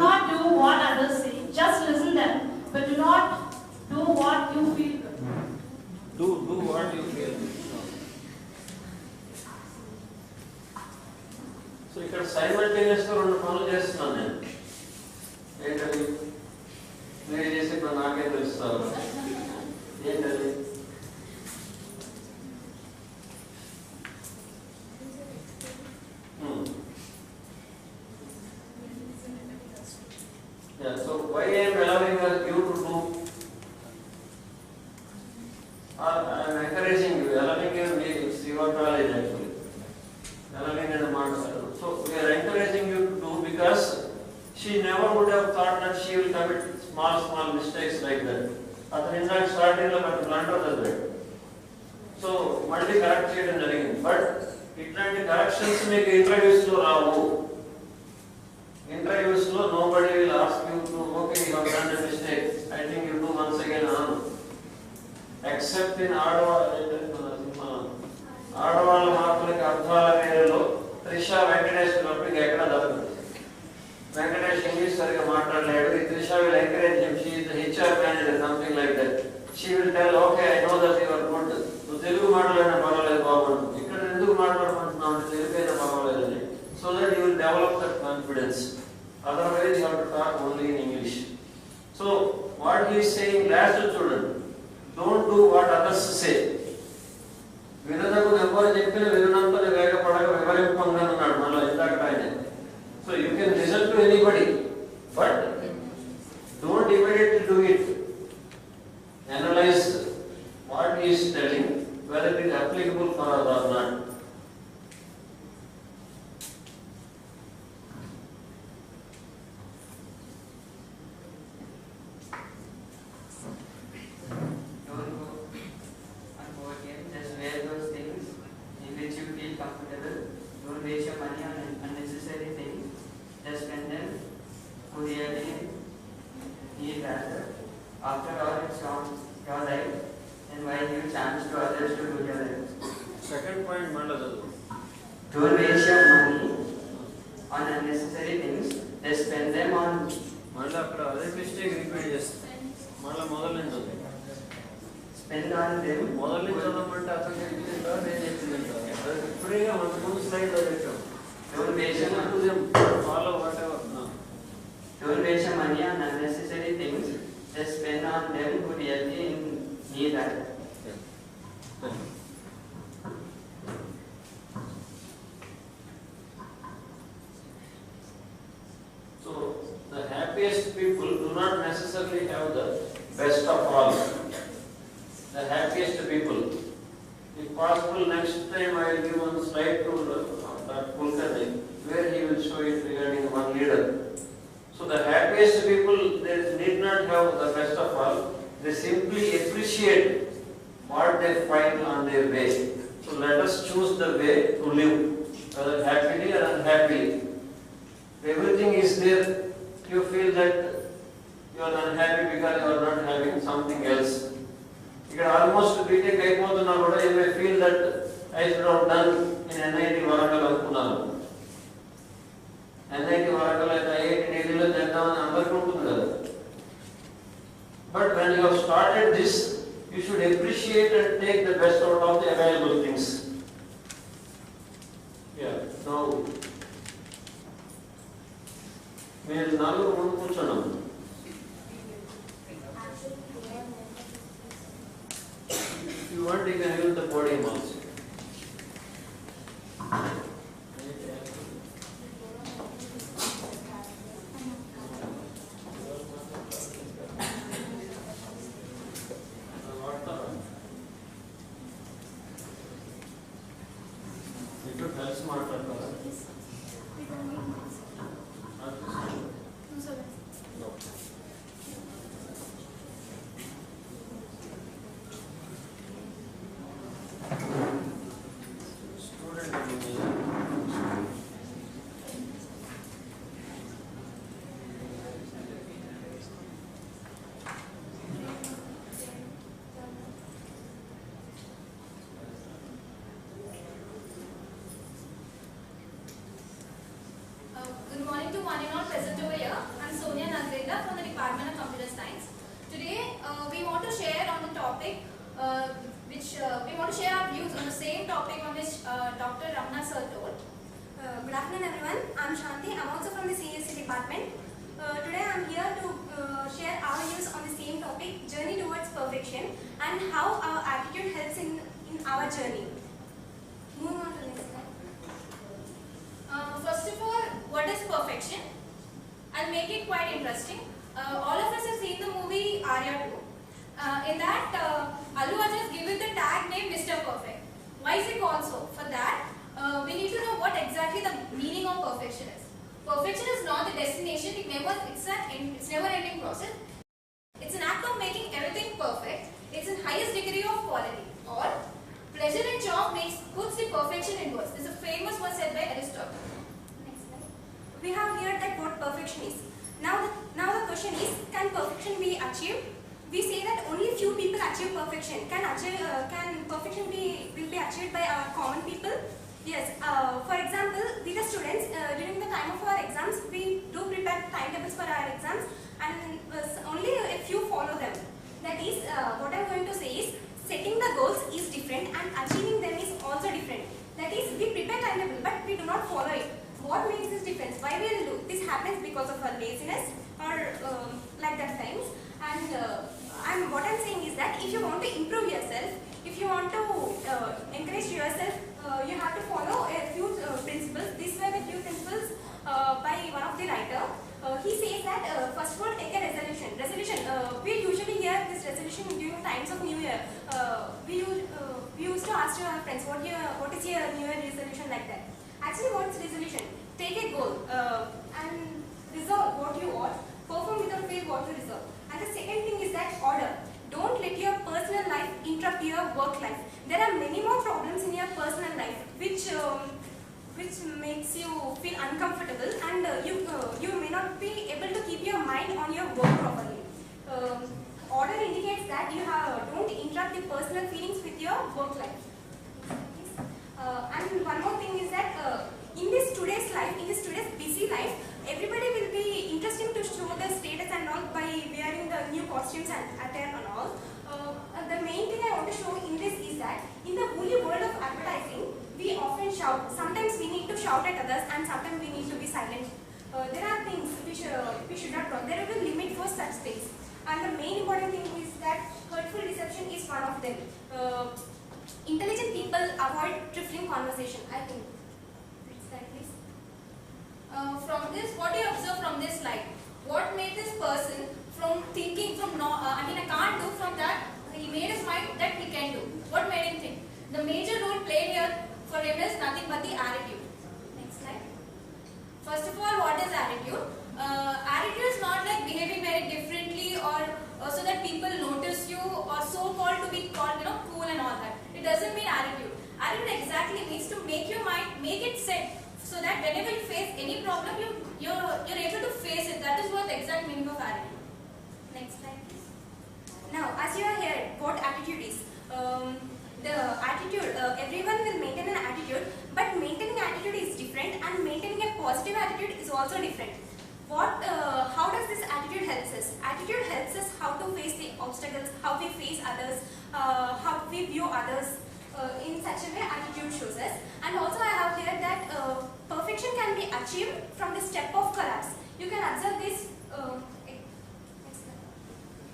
not do what others say. Just listen them, but do not do what you feel good. Do what you feel. So ఇక్కడ simultaneous గా 2 పనులు చేస్తున్నాను నేను. ఏంటది? మీరు చేసే పని నాకే తెలుస్తారు. ఏంటది? Yeah, so why I am allowing you to do, or I am encouraging you, allowing you, it's your knowledge actually. Allowing and so we are encouraging you to do because she never would have thought that she will commit small mistakes like that. At the inside starting lo but blunder that. So multi correct cheyadam jarigindi, but itlanti corrections meeku interviews lo raavu. Interviews lo nobody will ask you to, okay, you have done a mistake, I think you do once again on. Except in ఆడవాళ్ళ మార్పులకి అర్థాల వేరేలో త్రిషా వెంకటేష్ లోపలికి ఎక్కడ దొరకదు. Venkatesh English సరిగా మాట్లాడలేడు. ఈ Trisha will encourage him, she is the HR manager, something like that. She will tell, okay, I know that you are good. నువ్వు తెలుగు మాట్లాడినా పర్వాలేదు బాగుంటుంది. ఇక్కడ ఎందుకు మాట్లాడుకుంటున్నావు అంటే తెలుగు అయినా పర్వాలేదని. So that you will develop that confidence. Otherwise you have to talk only in English. So what he is saying, last చూడండి, don't do what others say. వినదకు ఎవరు చెప్పిన వినంతా వేగపడక వివరింపంగా అన్నాడు మళ్ళీ ఇందాక ఆయన. So you can listen to anybody but don't immediately do it. Analyse what he is telling, whether it is applicable for us or not. After all, it's your life, and why give chance to others to do your life? Second point, Mandala. Don't waste your money on unnecessary things. Just spend them on. మళ్ళీ అక్కడ అదే mistake repeat చేస్తాను. మళ్ళీ మొదలు నుంచి Spend on them. మొదలు నుంచి చదవమంటే అతను చెప్పిందా నేను చెప్పిందా? ఇప్పుడే మన ముందు స్లైడ్ పెట్టాం. Don't waste your money. Follow whatever. Don't waste your money on unnecessary things. Just spend on them who really need that. So the happiest people do not necessarily have the best of all. The happiest people possible next time I will give one slide to Dr. Kulkarni, where he will show it regarding one leader. So the happiest people, they need not have the best of all. They simply appreciate what they find on their way. So let us choose the way to live, whether happily or unhappily. Everything is there. You feel that you are unhappy because you are not having something else. You can almost BTech అయిపోతున్నా కూడా you may feel that I should have done in NIT Warangal అనుకున్నాను. NIT Warangal అయితే IIT ఢిల్లీలో చేద్దామని అందరికీ ఉంటుంది కదా. But when you have started this, you should appreciate and take the best out of the available things. Yeah, now మీరు నలుగురు ముందు కూర్చున్నాం. If you want, you can use the podium also. ఇప్పుడు కలిసి మాట్లాడతారా? Good morning to one and all present over here. I'm Sonia Nagrendra from the Department of Computer Science. Today we want to share on the topic we want to share our views on the same topic on which Dr. Ramana sir told. Good afternoon everyone. I'm Shanti. I'm also from the CSC department. Today I'm here to share our views on the same topic, journey towards perfection, and how our attitude helps in our journey. Moving on to the next slide. First of all, what is perfection? I'll make it quite interesting. All of us have seen the movie Arya 2. In that, Allu Arjun is given the tag name Mr. Perfect. Why is it called so? For that, we need to know what exactly the meaning of perfection is. Perfection is not the destination. It's never ending process. It's an act of making everything perfect. It's in highest degree of quality. Or pleasure and charm puts the perfection in words. This is a famous word said by Aristotle. Next slide. We have heard that what perfection is. Now the question is, can perfection be achieved? We say that only few people achieve perfection. Can perfection will be achieved by common people? Yes. For example, we the students during the time of our exams, we do prepare timetables for our exams, and only a few follow them. That is, what I'm going to say is, setting the goals is different and achieving them is also different. That is, we prepare timetable but we do not follow it. What makes this difference? Why we will do? This happens because of our laziness or like that things. And what I'm saying is that if you want to improve yourself, if you want to encourage yourself, you have to follow a few principles. These were the few principles by one of the writer. He says that first of all, take a resolution. We usually hear this resolution during times of New Year. We used to ask our friends, what is your New Year resolution like that? Actually, what's resolution? Take a goal and resolve what you want. Perform without fail what you resolve. And the second thing is that order. Don't let your personal life interrupt your work life. There are many more problems in your personal life which makes you feel uncomfortable, and you may not be able to keep your mind on your work properly. Order indicates that you don't interrupt your personal feelings with your work life. And one more thing is that in this today's busy life, everybody will be interested to show their status and all by wearing the new costumes and attire and all. The main thing I want to show in this is that in the woolly world of advertising, we often shout. Sometimes we need to shout at others, and sometimes we need to be silent. There are things we should not talk. There will be limit for such things. And the main important thing is that hurtful deception is one of them. Intelligent people avoid trifling conversation, I think. Next slide, please. From this, what do you observe from this slide? What made this person from thinking I can't do, from that he made his mind that he can do? What made him think? The major role played here for him is nothing but the attitude. Next slide. First of all, what is attitude? Attitude is not like behaving very differently or so that people notice you or so called to be called, cool and all that. It doesn't mean attitude. Attitude exactly means to make your mind, make it set so that whenever you face any problem, you're able to face it. That is what the exact meaning of attitude. Next slide, please. Now, as you are here, what attitude is? The attitude, everyone will maintain an attitude, but maintaining attitude is different and maintaining a positive attitude is also different. How does this attitude helps us? Attitude helps us how to face the obstacles, how we face others, how we view others. In such a way, attitude shows us. And also I have here that perfection can be achieved from the step of collapse. You can observe this,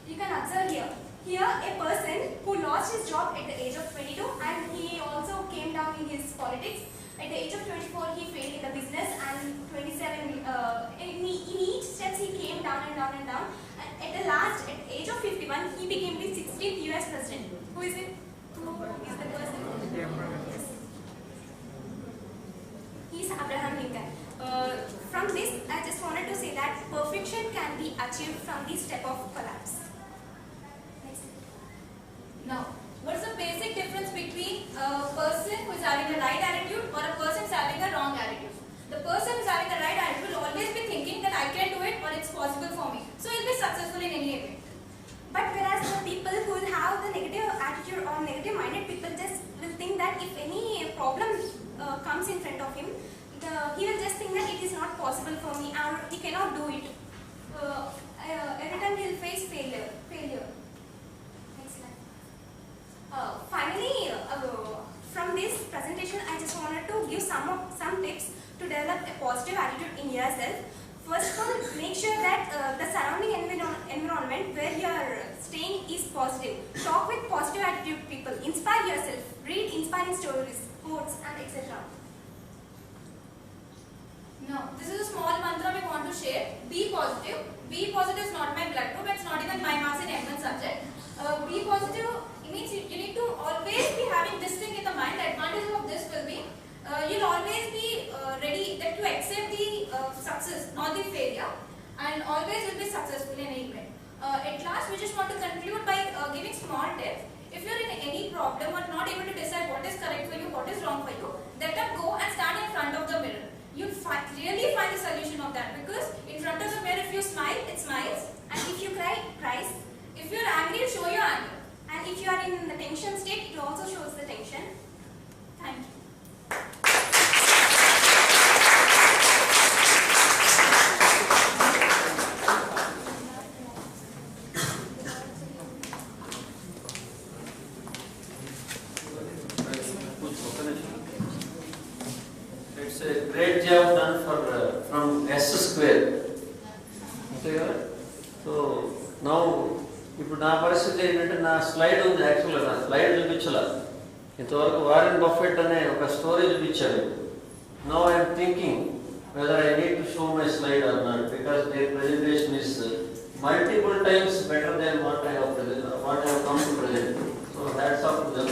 you can observe here. Here a person who lost his job at the age of 22 and he also came down in his politics. At the age of 24 he failed in the business and 27, in each steps he came down and down and down. And at the last, at the age of 51, he became the 16th US president. Who is it? Who is the person? Yes. He is Abraham Lincoln. From this, I just wanted to say that perfection can be achieved from the step of collapse. Next. Now, what's the basic difference between a person who is having a right attitude or a person who is having a wrong attitude? The person who is having the right attitude will always be thinking that I can do it or it's possible for me. So he'll be successful in any event. But whereas the people who have the negative attitude or negative minded people just will think that if any problem comes in front of him, he will just think that it is not possible for me or he cannot do it. Every time he will face failure. Next slide. Finally, from this presentation, I just wanted to give some tips to develop a positive attitude in yourself. First of all, make sure that the surrounding environment where you are staying is positive. Talk with positive attitude people. Inspire yourself. Read inspiring stories, quotes, and etc. Now, this is a small mantra we want to share. Be positive. Be positive is not my blood group. It's not even my marks in M1 subject. Be positive means you need to always be having this thing in the mind. The advantage of this will be you'll always be ready that to accept the success, not the failure, and always will be successful in any event. At last, we just want to conclude by giving small tips. If you're in any problem or not able to decide what is correct for you, what is wrong for you, let them go and stand in front of the mirror. You'll really find the solution of that, because in front of the mirror, if you smile, it smiles, and if you cry, it cries. If you're angry, it shows your anger, and if you are in the tension state, it also shows the tension. Thank you. It's a great job done from S square. So now, ఇప్పుడు నా పరిస్థితి ఏంటంటే నా slide ఉంది, యాక్చువల్గా నా slide చూపించాల. ఇంతవరకు Warren Buffett అనే ఒక స్టోరీ చూపించాను. Now I'm thinking whether I need to show my slide or not, because their presentation is multiple times better than what I have come to present. So hats off to them.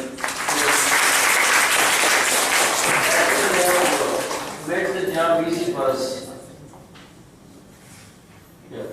Makes the job easy for us. Yeah.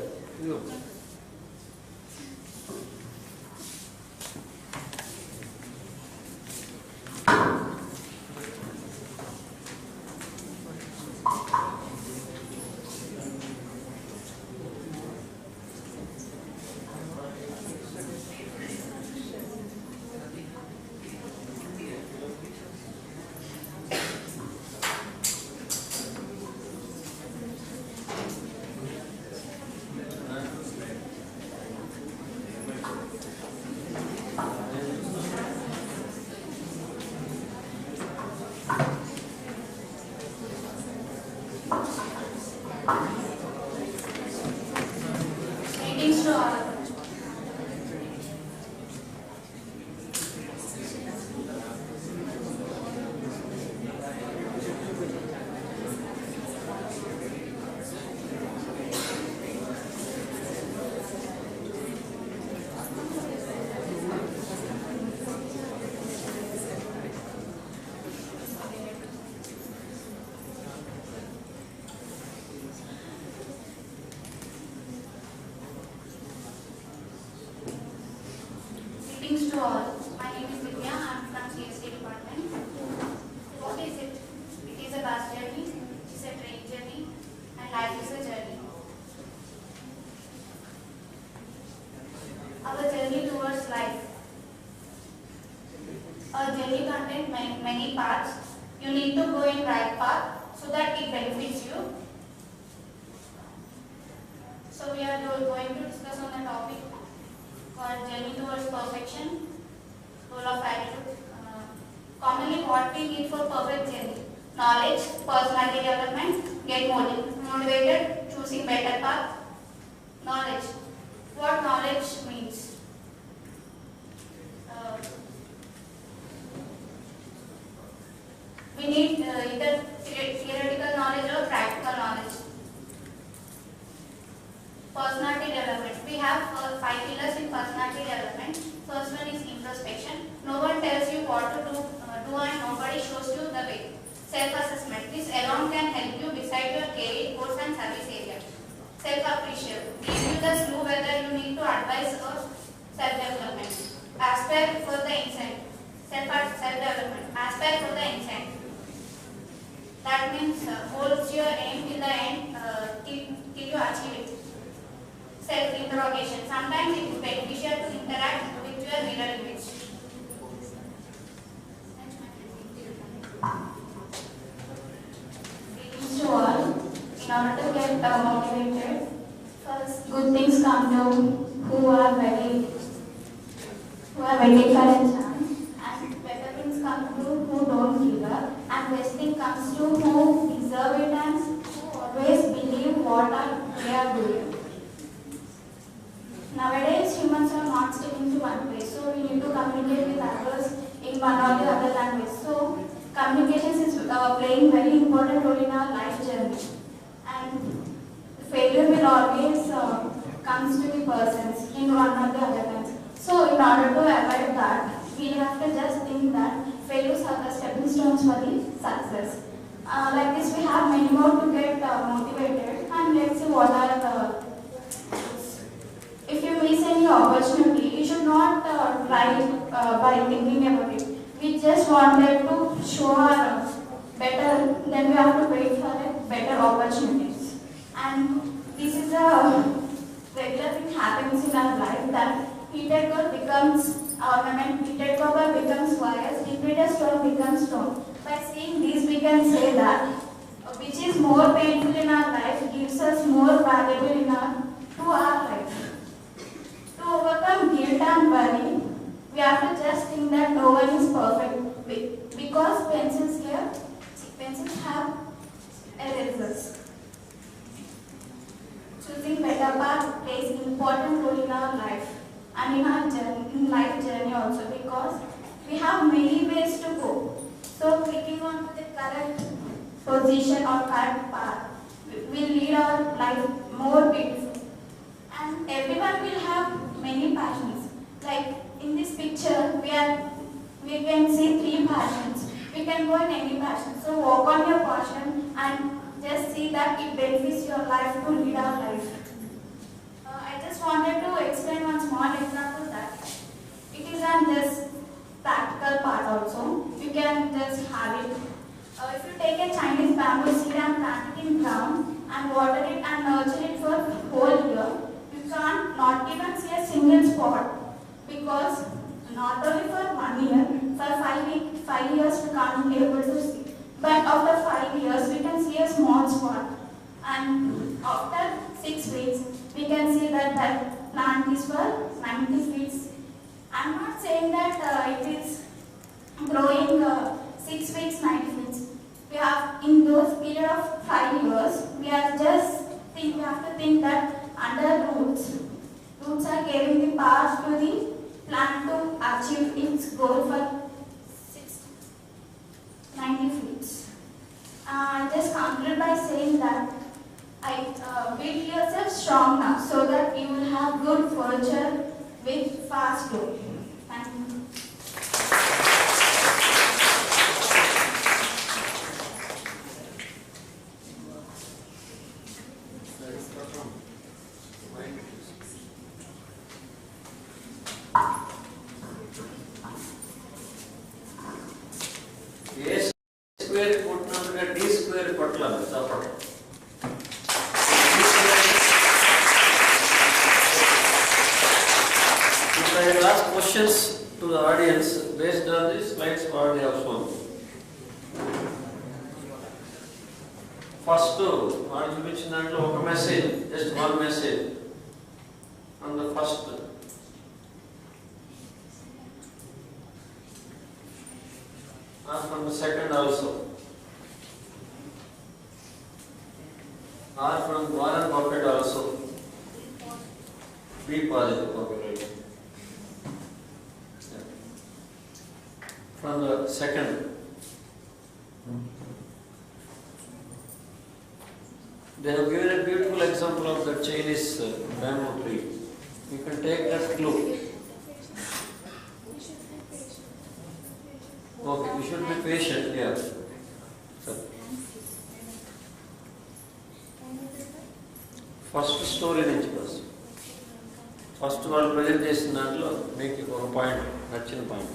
to all. My name is Divya. I am from CST department. What is it? It is a bus journey, it is a train journey, and life is a journey. Our journey towards life. Our journey contains many paths. You need to go in right path so that it benefits you. So we are going to discuss on the topic called journey towards perfection, role of attitude. Commonly what we need for perfect journey: knowledge, personality development, get motivated, choosing better path. Knowledge. What knowledge means? We need either theoretical knowledge or practical knowledge. Personality development. We have 5 pillars in personality development. First one is introspection. No one tells you what to do and nobody shows you the way. Self-assessment. This alone can help you decide your career, course and service area. Self-appreciation. Give you the clue whether you need to advise or self-development. Aspire for the insight. Self-development. Aspire for the insight. That means holds your aim till the end till you achieve it. Self-interrogation. Sometimes it is beneficial to interact with your mirror image. Greetings to all. In order to get motivated, first good things come to who are waiting for a chance, and better things come to who don't give up, and best thing comes to who deserve it and who always believe what they are doing. Nowadays, humans are not sticking to one place, so we need to communicate with others in one or the other language. So, communication is playing very important role in our life journey, and failure will always comes to the persons in one or the other times. So, in order to avoid that, we have to just think that failures are the stepping stones for the success. Like this, we have many more to get motivated, and let's see what are the. If you miss any opportunity, you should not try by thinking about it. We just wanted to show our better, then we have to wait for better opportunities. And this is a regular thing happens in our life, that heated gold becomes ornament, heated copper becomes wires, depleted stone becomes stone. By seeing this, we can say that which is more painful in our life gives us more valuable to our life. To overcome guilt and worry, we have to just think that no one is perfect, because pencils have erasers. Choosing better path plays an important role in our life and in our journey, life journey also, because we have many ways to go. So clicking on the correct position or correct path will lead our life more beautiful. And everyone will have many passions. Like in this picture, we can see 3 passions. We can go in any passion. So work on your passion and just see that it benefits your life to lead our life. I just wanted to explain one small example that it is on this practical part also. You can just have it. If you take a Chinese bamboo seed and plant it in ground and water it and nurture it for whole year, you can't not even see a single spot, because not only for 1 year, for 5 years we can't be able to see. But after 5 years we can see a small spot, and after 6 weeks we can see that plant is for 90 feet. I'm not saying that it is growing 6 weeks, 90 feet. We have in those period of 5 years, we have to think that under roots are giving the power to the plant to achieve its goal for 90 feet. I just conclude by saying that build yourself strong now so that you will have good future with fast growth. Thank you. I will ask questions to the audience based on the slides what they have shown. First, what you mentioned దాంట్లో ఒక message, just one message from the first. And from the second also. Or from Warren Buffett also. Be positive, okay, right. Yeah. From the second. They have given a beautiful example of the Chinese bamboo tree. You can take that clue. Okay, you should be patient, yeah. So, first story నుంచి first first వాళ్ళు present చేసిన దాంట్లో మీకు ఒక point నచ్చిన point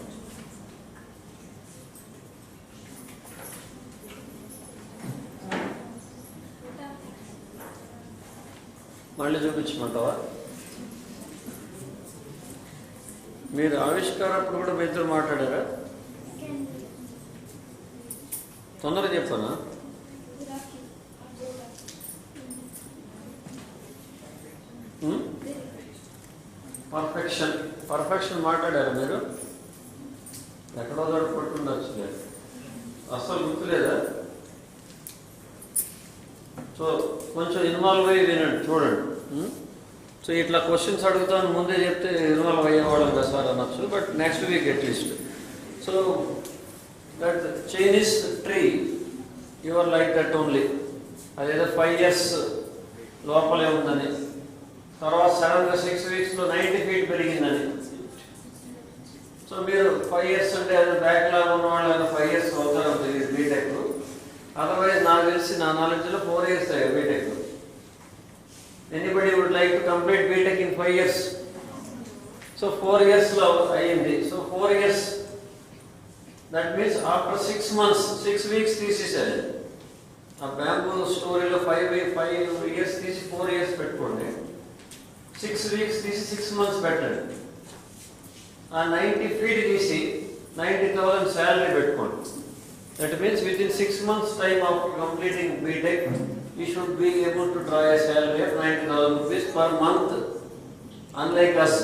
మళ్ళీ చూపించమంటావా? మీరు ఆవిష్కారప్పుడు కూడా మీ ఇద్దరు మాట్లాడారా? తొందరగా చెప్పానా? పర్ఫెక్షన్ పర్ఫెక్షన్ మాట్లాడారా మీరు? ఎక్కడో చోట పట్టుండొచ్చు, అస్సలు గుర్తులేదా? సో కొంచెం ఇన్వాల్వ్ అయ్యి వినండి, చూడండి. సో ఇట్లా క్వశ్చన్స్ అడుగుతాను ముందే చెప్తే ఇన్వాల్వ్ అయ్యేవాళ్ళం కదా సార్ అనొచ్చు, but next week at least. So that Chinese tree your like that only, అదేదో 5 years లోపలే ఉందని, తర్వాత సడన్గా 6 weeks 90 feet పెరిగిందని. సో మీరు 5 years అంటే అది బ్యాక్లాగ్ ఉన్న వాళ్ళు 5 years అవుతారు బీటెక్. అదర్వైజ్ నాకు తెలిసి నా నాలెడ్జ్లో 4 years అయ్యాయి B Tech. Anybody would like to complete B Tech in 5 years. So 4 yearsలో అయ్యింది. So 4 years that means after 6 months 6 weeks తీసేసారు. ఆ బ్యాంబూ స్టోరీలో 5 years తీసి 4 years పెట్టుకోండి, 6 weeks తీసి 6 months పెట్టండి. ఆ 90 feet తీసి 90,000 శాలరీ పెట్టుకోండి. That means within 6 months time after completing BTech, you should be able to draw a salary of 90,000 rupees per month, unlike us.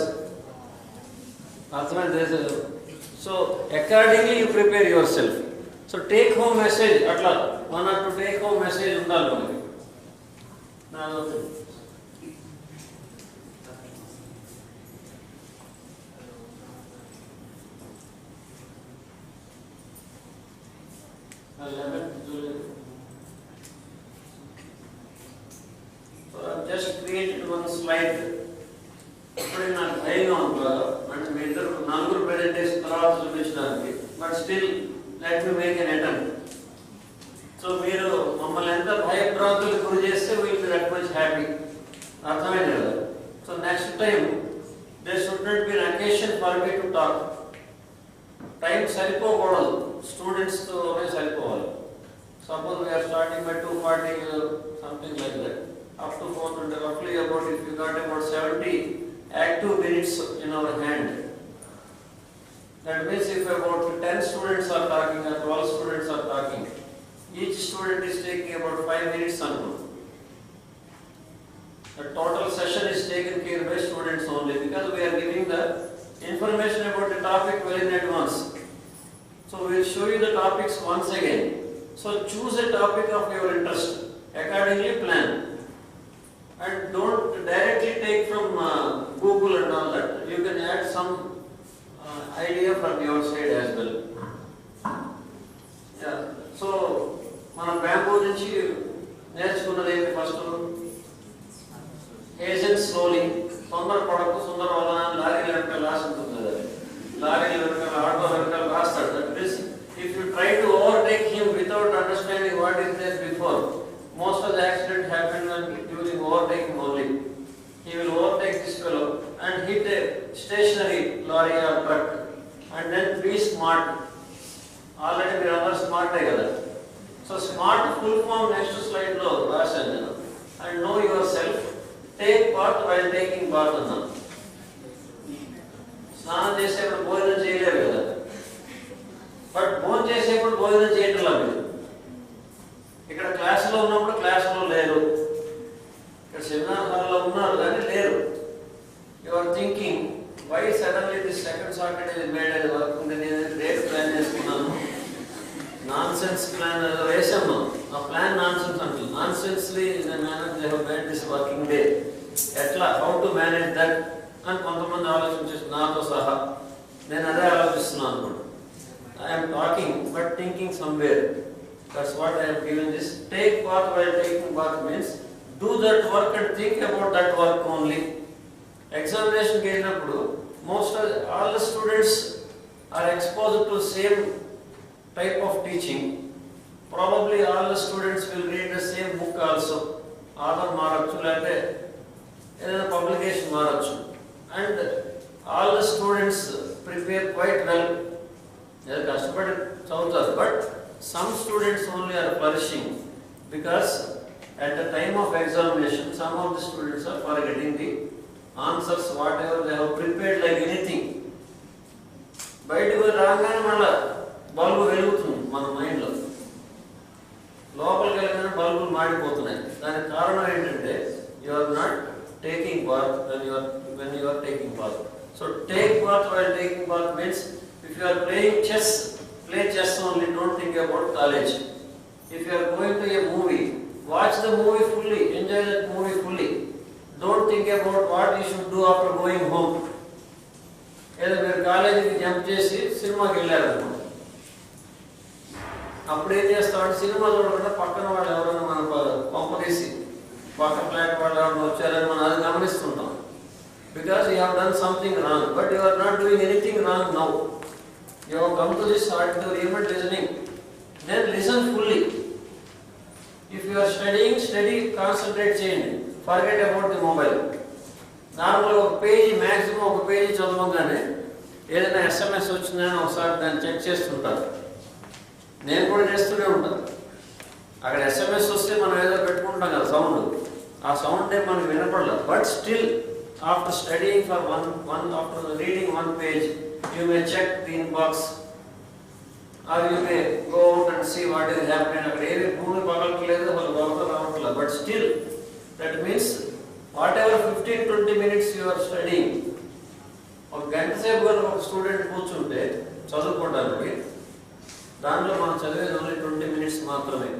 So accordingly you prepare yourself. So take home message, atla 1 or 2 take home message undali manaki. Now 11th July. So I've just created one slide. ఇప్పుడే నాకు భయంగా ఉంటుంది అంటే మీ ఇద్దరు 4 presentation తర్వాత చూపించడానికి, but still let me make an attempt. So మీరు మమ్మల్ని ఎంత భయభ్రాంతులకు గురి చేస్తే will be that much happy. అర్థమైంది కదా? So next time there should not be an occasion for me to talk. Time సరిపోకూడదు, స్టూడెంట్స్తోనే సరిపోవాలి. Suppose we are starting by 2:40 something like that up to 400, roughly about, if you got about 70 active minutes in our hand, that means if about 10 students are talking or 12 students are talking, each student is taking about 5 minutes annu. The total session is taken care by students only, because we are giving the information about the topic well in advance. So we will show you the topics once again. So choose a topic of your interest, accordingly plan. And don't directly take from Google and all that. You can add some idea from your side as well. Yeah. So, మన bamboo నుంచి నేర్చుకున్నది ఏంటి? First agent slowly, తొందర పడకు సుందర వల్ల లారీల వెనకాల రాసి ఉంటుంది కదా, లారీల వెనకాల ఆటో వెనకాల రాస్తాడు. That means if you try to overtake him without understanding what is there before, most of the accident happened during overtaking only. He will overtake this fellow and hit a stationary lorry or truck, and then be smart. Already we are smart together. So smart full form next slide lo rasanu, and know yourself. Take part while taking part. why suddenly this second Saturday is made as working? నేను rate plan చేసుకున్నాను. Nonsense plan వేసాము. ఆ plan nonsense అంటుంది. Nonsensely in a manner they have made this working day. ఎట్లా how to manage that అని కొంతమంది ఆలోచించేసి నాతో సహా నేను అదే ఆలోచిస్తున్నాను అనుకోండి. I'm talking but thinking somewhere. That's what I'm giving this. Take bath while taking bath means do that work and think about that work only. Examination వెళ్ళినప్పుడు all the students are exposed to same type of teaching. Probably all the students will read the same book also. Author మారచ్చు లేకపోతే ఏదైనా publication మారచ్చు. And all the students prepare quite well. They కష్టపడి చదువుతారు. But some students only are flourishing because at the time of examination, some of the students are forgetting the answers, whatever they have prepared like anything. బయటకు రాగానే మళ్ళా bulb వెలుగుతుంది మన మైండ్లో. లోపలికి వెళ్ళగానే బల్బులు మాడిపోతున్నాయి. దానికి కారణం ఏంటంటే you are not taking bath when you are taking bath. So take bath while taking bath means if you are playing chess, play chess only, don't think about college. If you are going to a movie, watch the movie fully, enjoy that movie fully. Don't think about what you should do after going home. ఏదో మీరు కాలేజీకి jump చేసి సినిమాకి వెళ్ళారనుకోండి. అప్పుడు ఏం చేస్తామంటే cinema చూడకుండా పక్కన వాళ్ళు ఎవరైనా మన పంప తీసి పక్క ఫ్లాట్ వాళ్ళు ఎవరైనా వచ్చారని మనం అది గమనిస్తుంటాం. Because you have done something wrong but you are not doing anything wrong now. You have come to this auditorium and listening. Then listen fully. If you are studying, study, concentrate చేయండి. Forget about the mobile. నార్మల్గా ఒక page maximum ఒక page చదవగానే ఏదైనా SMS వచ్చిందని ఒకసారి దాన్ని check చేస్తుంటారు. నేను కూడా చేస్తూనే ఉంటాను. అక్కడ SMS వస్తే మనం ఏదో పెట్టుకుంటాం కదా సౌండ్. ఆ సౌండ్ మనకు వినపడలేదు. But still after studying for after reading one page you may check the inbox. Or you may go out and see what is happening. అక్కడ ఏమి భూమి పగలట్లేదు, వాళ్ళు గొడవ రావట్లేదు. But still, that means whatever 15-20 minutes you are studying, ఒక గంట సేపు కనుక ఒక స్టూడెంట్ కూర్చుంటే చదువుకోవడానికి దాంట్లో మనం చదివేది ఓన్లీ 20 minutes మాత్రమే.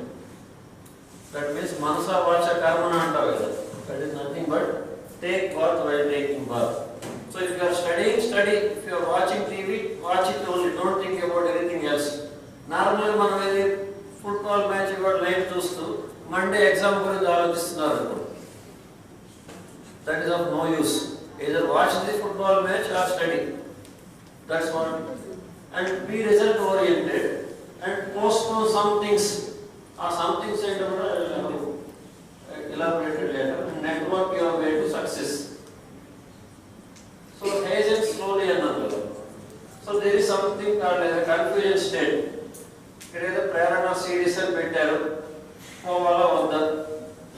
దట్ మీన్స్ మనసా వాచ కర్మణ అంటారు కదా. That is nothing but take bath while taking bath. So if you are studying, study. If you are watching TV, watch it only. Don't think about anything else. Normally మనం ఏది football match ఇవాళ live చూస్తూ Monday exam గురించి ఆలోచిస్తున్నారు. That is of no use. Either watch the football match or study. That's what. And be result oriented and postpone some things. Or some things I will elaborate later. Network your way to success. So hasten slowly another. So there is something called as a confusion state. Here is the prarana series and పెట్టారు. పోవాలా వద్దా?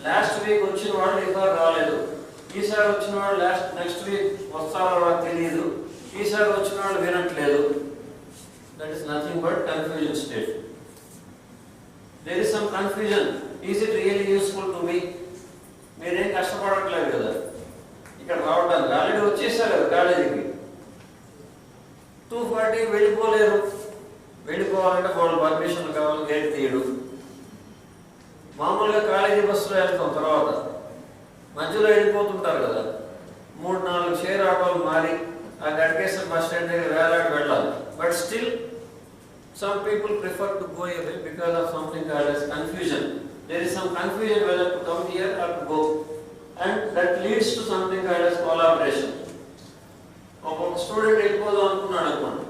Last week వచ్చిన వాళ్ళు ఈసారి రాలేదు. ఈసారి వచ్చిన వాళ్ళు నెక్స్ట్ వీక్ వస్తారో నాకు తెలియదు. ఈసారి వచ్చిన వాళ్ళు వినట్లేదు. That is nothing but confusion state. There is some confusion. Is it really useful to me? మీరేం కష్టపడట్లేదు కదా ఇక్కడ రావడానికి. ఆల్రెడీ వచ్చేసారు కదా కాలేజీకి. 2:40 వెళ్ళిపోలేరు. వెళ్ళిపోవాలంటే వాళ్ళు పర్మిషన్ కావాలి, గేట్ తీయడు. మామూలుగా కాలేజీ బస్సులో వెళ్తాం, తర్వాత మధ్యలో వెళ్ళిపోతుంటారు కదా. 3-4 షేర్ ఆటోలు మారి ఆ గడికేశ్వర బస్ స్టాండ్ దగ్గర వేలాడి వెళ్ళాలి. But still some people prefer to go away because of something called as confusion. There is some confusion whether to come here or to go. And that leads to something called as collaboration. ఒక student వెళ్ళిపోదాం అనుకున్నాడు అనుకోండి.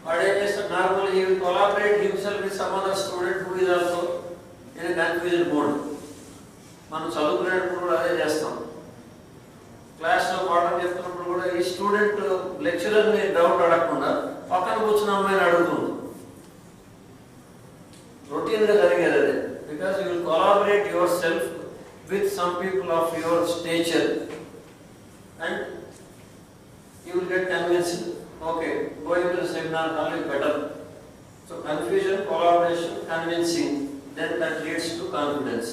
వాడు ఏం చేస్తాడు? Normal he will collaborate himself with some other student who is also in a confusion mode. మనం చదువుకునేటప్పుడు కూడా అదే చేస్తాం. క్లాస్లో పాఠం చెప్తున్నప్పుడు కూడా ఈ స్టూడెంట్ లెక్చరర్ని డౌట్ అడగకుండా పక్కన కూర్చున్న అమ్మాయిని అడుగుతుంది. రొటీన్గా జరిగేది అదే. Because you will collaborate your self with some people of your stature and you will get convinced. Okay, going to the seminar will be better. So confusion, collaboration, convincing, then that leads to confidence.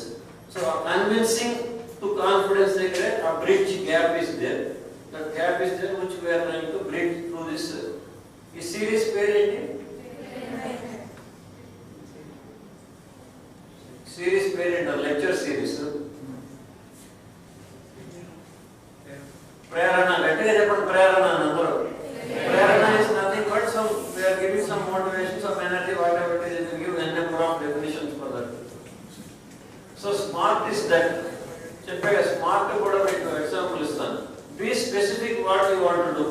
So convincing to confidence, a bridge gap is there. That gap is there which we are trying to bridge through this. Is series పేరేంటి? Series పేరేంటి? Lecture series. Prerana, గట్టిగా చెప్పండి ప్రేరణ అని అందరూ. Prerana is nothing but some, we are giving some motivation, some energy, whatever it is, we give n number of definitions for that. So smart is that. చెప్పగా smart కూడా మీకు example ఇస్తాను. Be specific what you want to do.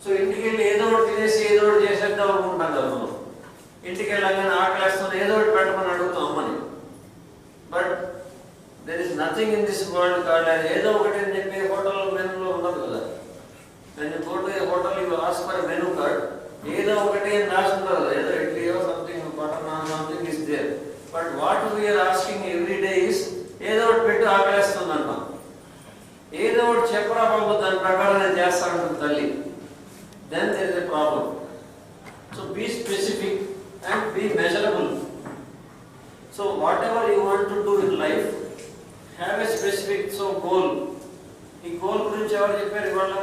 So ఇంటికి వెళ్ళి ఏదో ఒకటి తినేసి ఏదో ఒకటి చేసేద్దాం అనుకుంటాం కదా మనం. ఇంటికి వెళ్ళగానే ఆకలేస్తాను ఏదో ఒకటి పెట్టమని అడుగుతాం అమ్మని. But there is nothing in this world called ఏదో ఒకటి అని చెప్పి హోటల్ మెనూలో ఉండదు కదా. నేను go to a hotel you ask for menu card, ఏదో ఒకటి అని రాసి ఉండదు కదా. ఏదో ఇడ్లీయో something butter naan something is there. But what we are asking every day is ఏదో ఒకటి పెట్టి ఆకలేస్తుందంట. ఏదో ఒకటి చెప్పరా బాబు దాని ప్రకారం నేను చేస్తానంటుంది తల్లి. Then there is a problem. So be specific and be measurable. So whatever you want to do in life have a specific goal. ఈ గోల్ గురించి ఎవరు చెప్పారు ఇవాళ?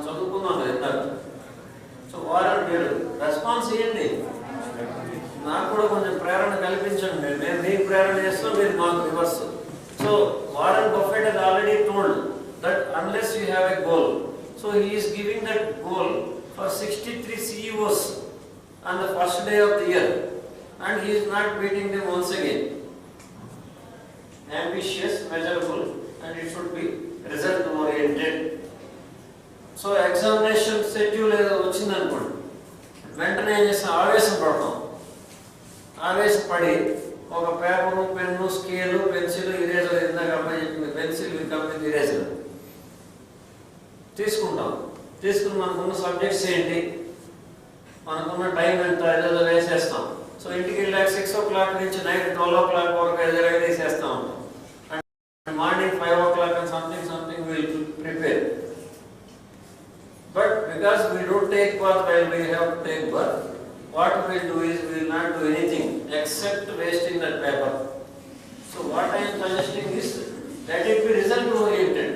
చదువుకున్నాం కదా ఇందాక. సో వారంటీ మీరు రెస్పాన్స్ ఇవ్వండి. నాకు కూడా కొంచెం ప్రేరణ కల్పించండి. మేము మీకు ప్రేరణ చేస్తాం, మీరు మాకు reverse. So Warren Buffett has already told that unless you have a goal, so he is giving that goal for 63 CEOs on the first day of the year, and he is not beating them once again. Ambitious, measurable, and it should be result oriented. So examination schedule ఏదో వచ్చింది అనుకోండి, వెంటనే ఏం చేస్తాం, ఆవేశం పడతాం. ఆవేశపడి ఒక paper, pen, scale, pencil, eraser, ఇందాక అమ్మాయి చెప్పింది పెన్సిల్ విత్ ఇరేజర్ తీసుకుంటాం. తీసుకుని మనకున్న సబ్జెక్ట్స్ ఏంటి, మనకున్న టైం ఎంత, ఏదో వేసేస్తాం. సో ఇంటికి వెళ్ళాక 6 o'clock నుంచి నైట్ 12 o'clock వరకు ఏదో వేసేస్తాం. And morning 5 o'clock and something will prepare. But because we don't take bath while we have to take bath, what we will do is we will not do anything except wasting that paper. So what I am suggesting is let it be result oriented.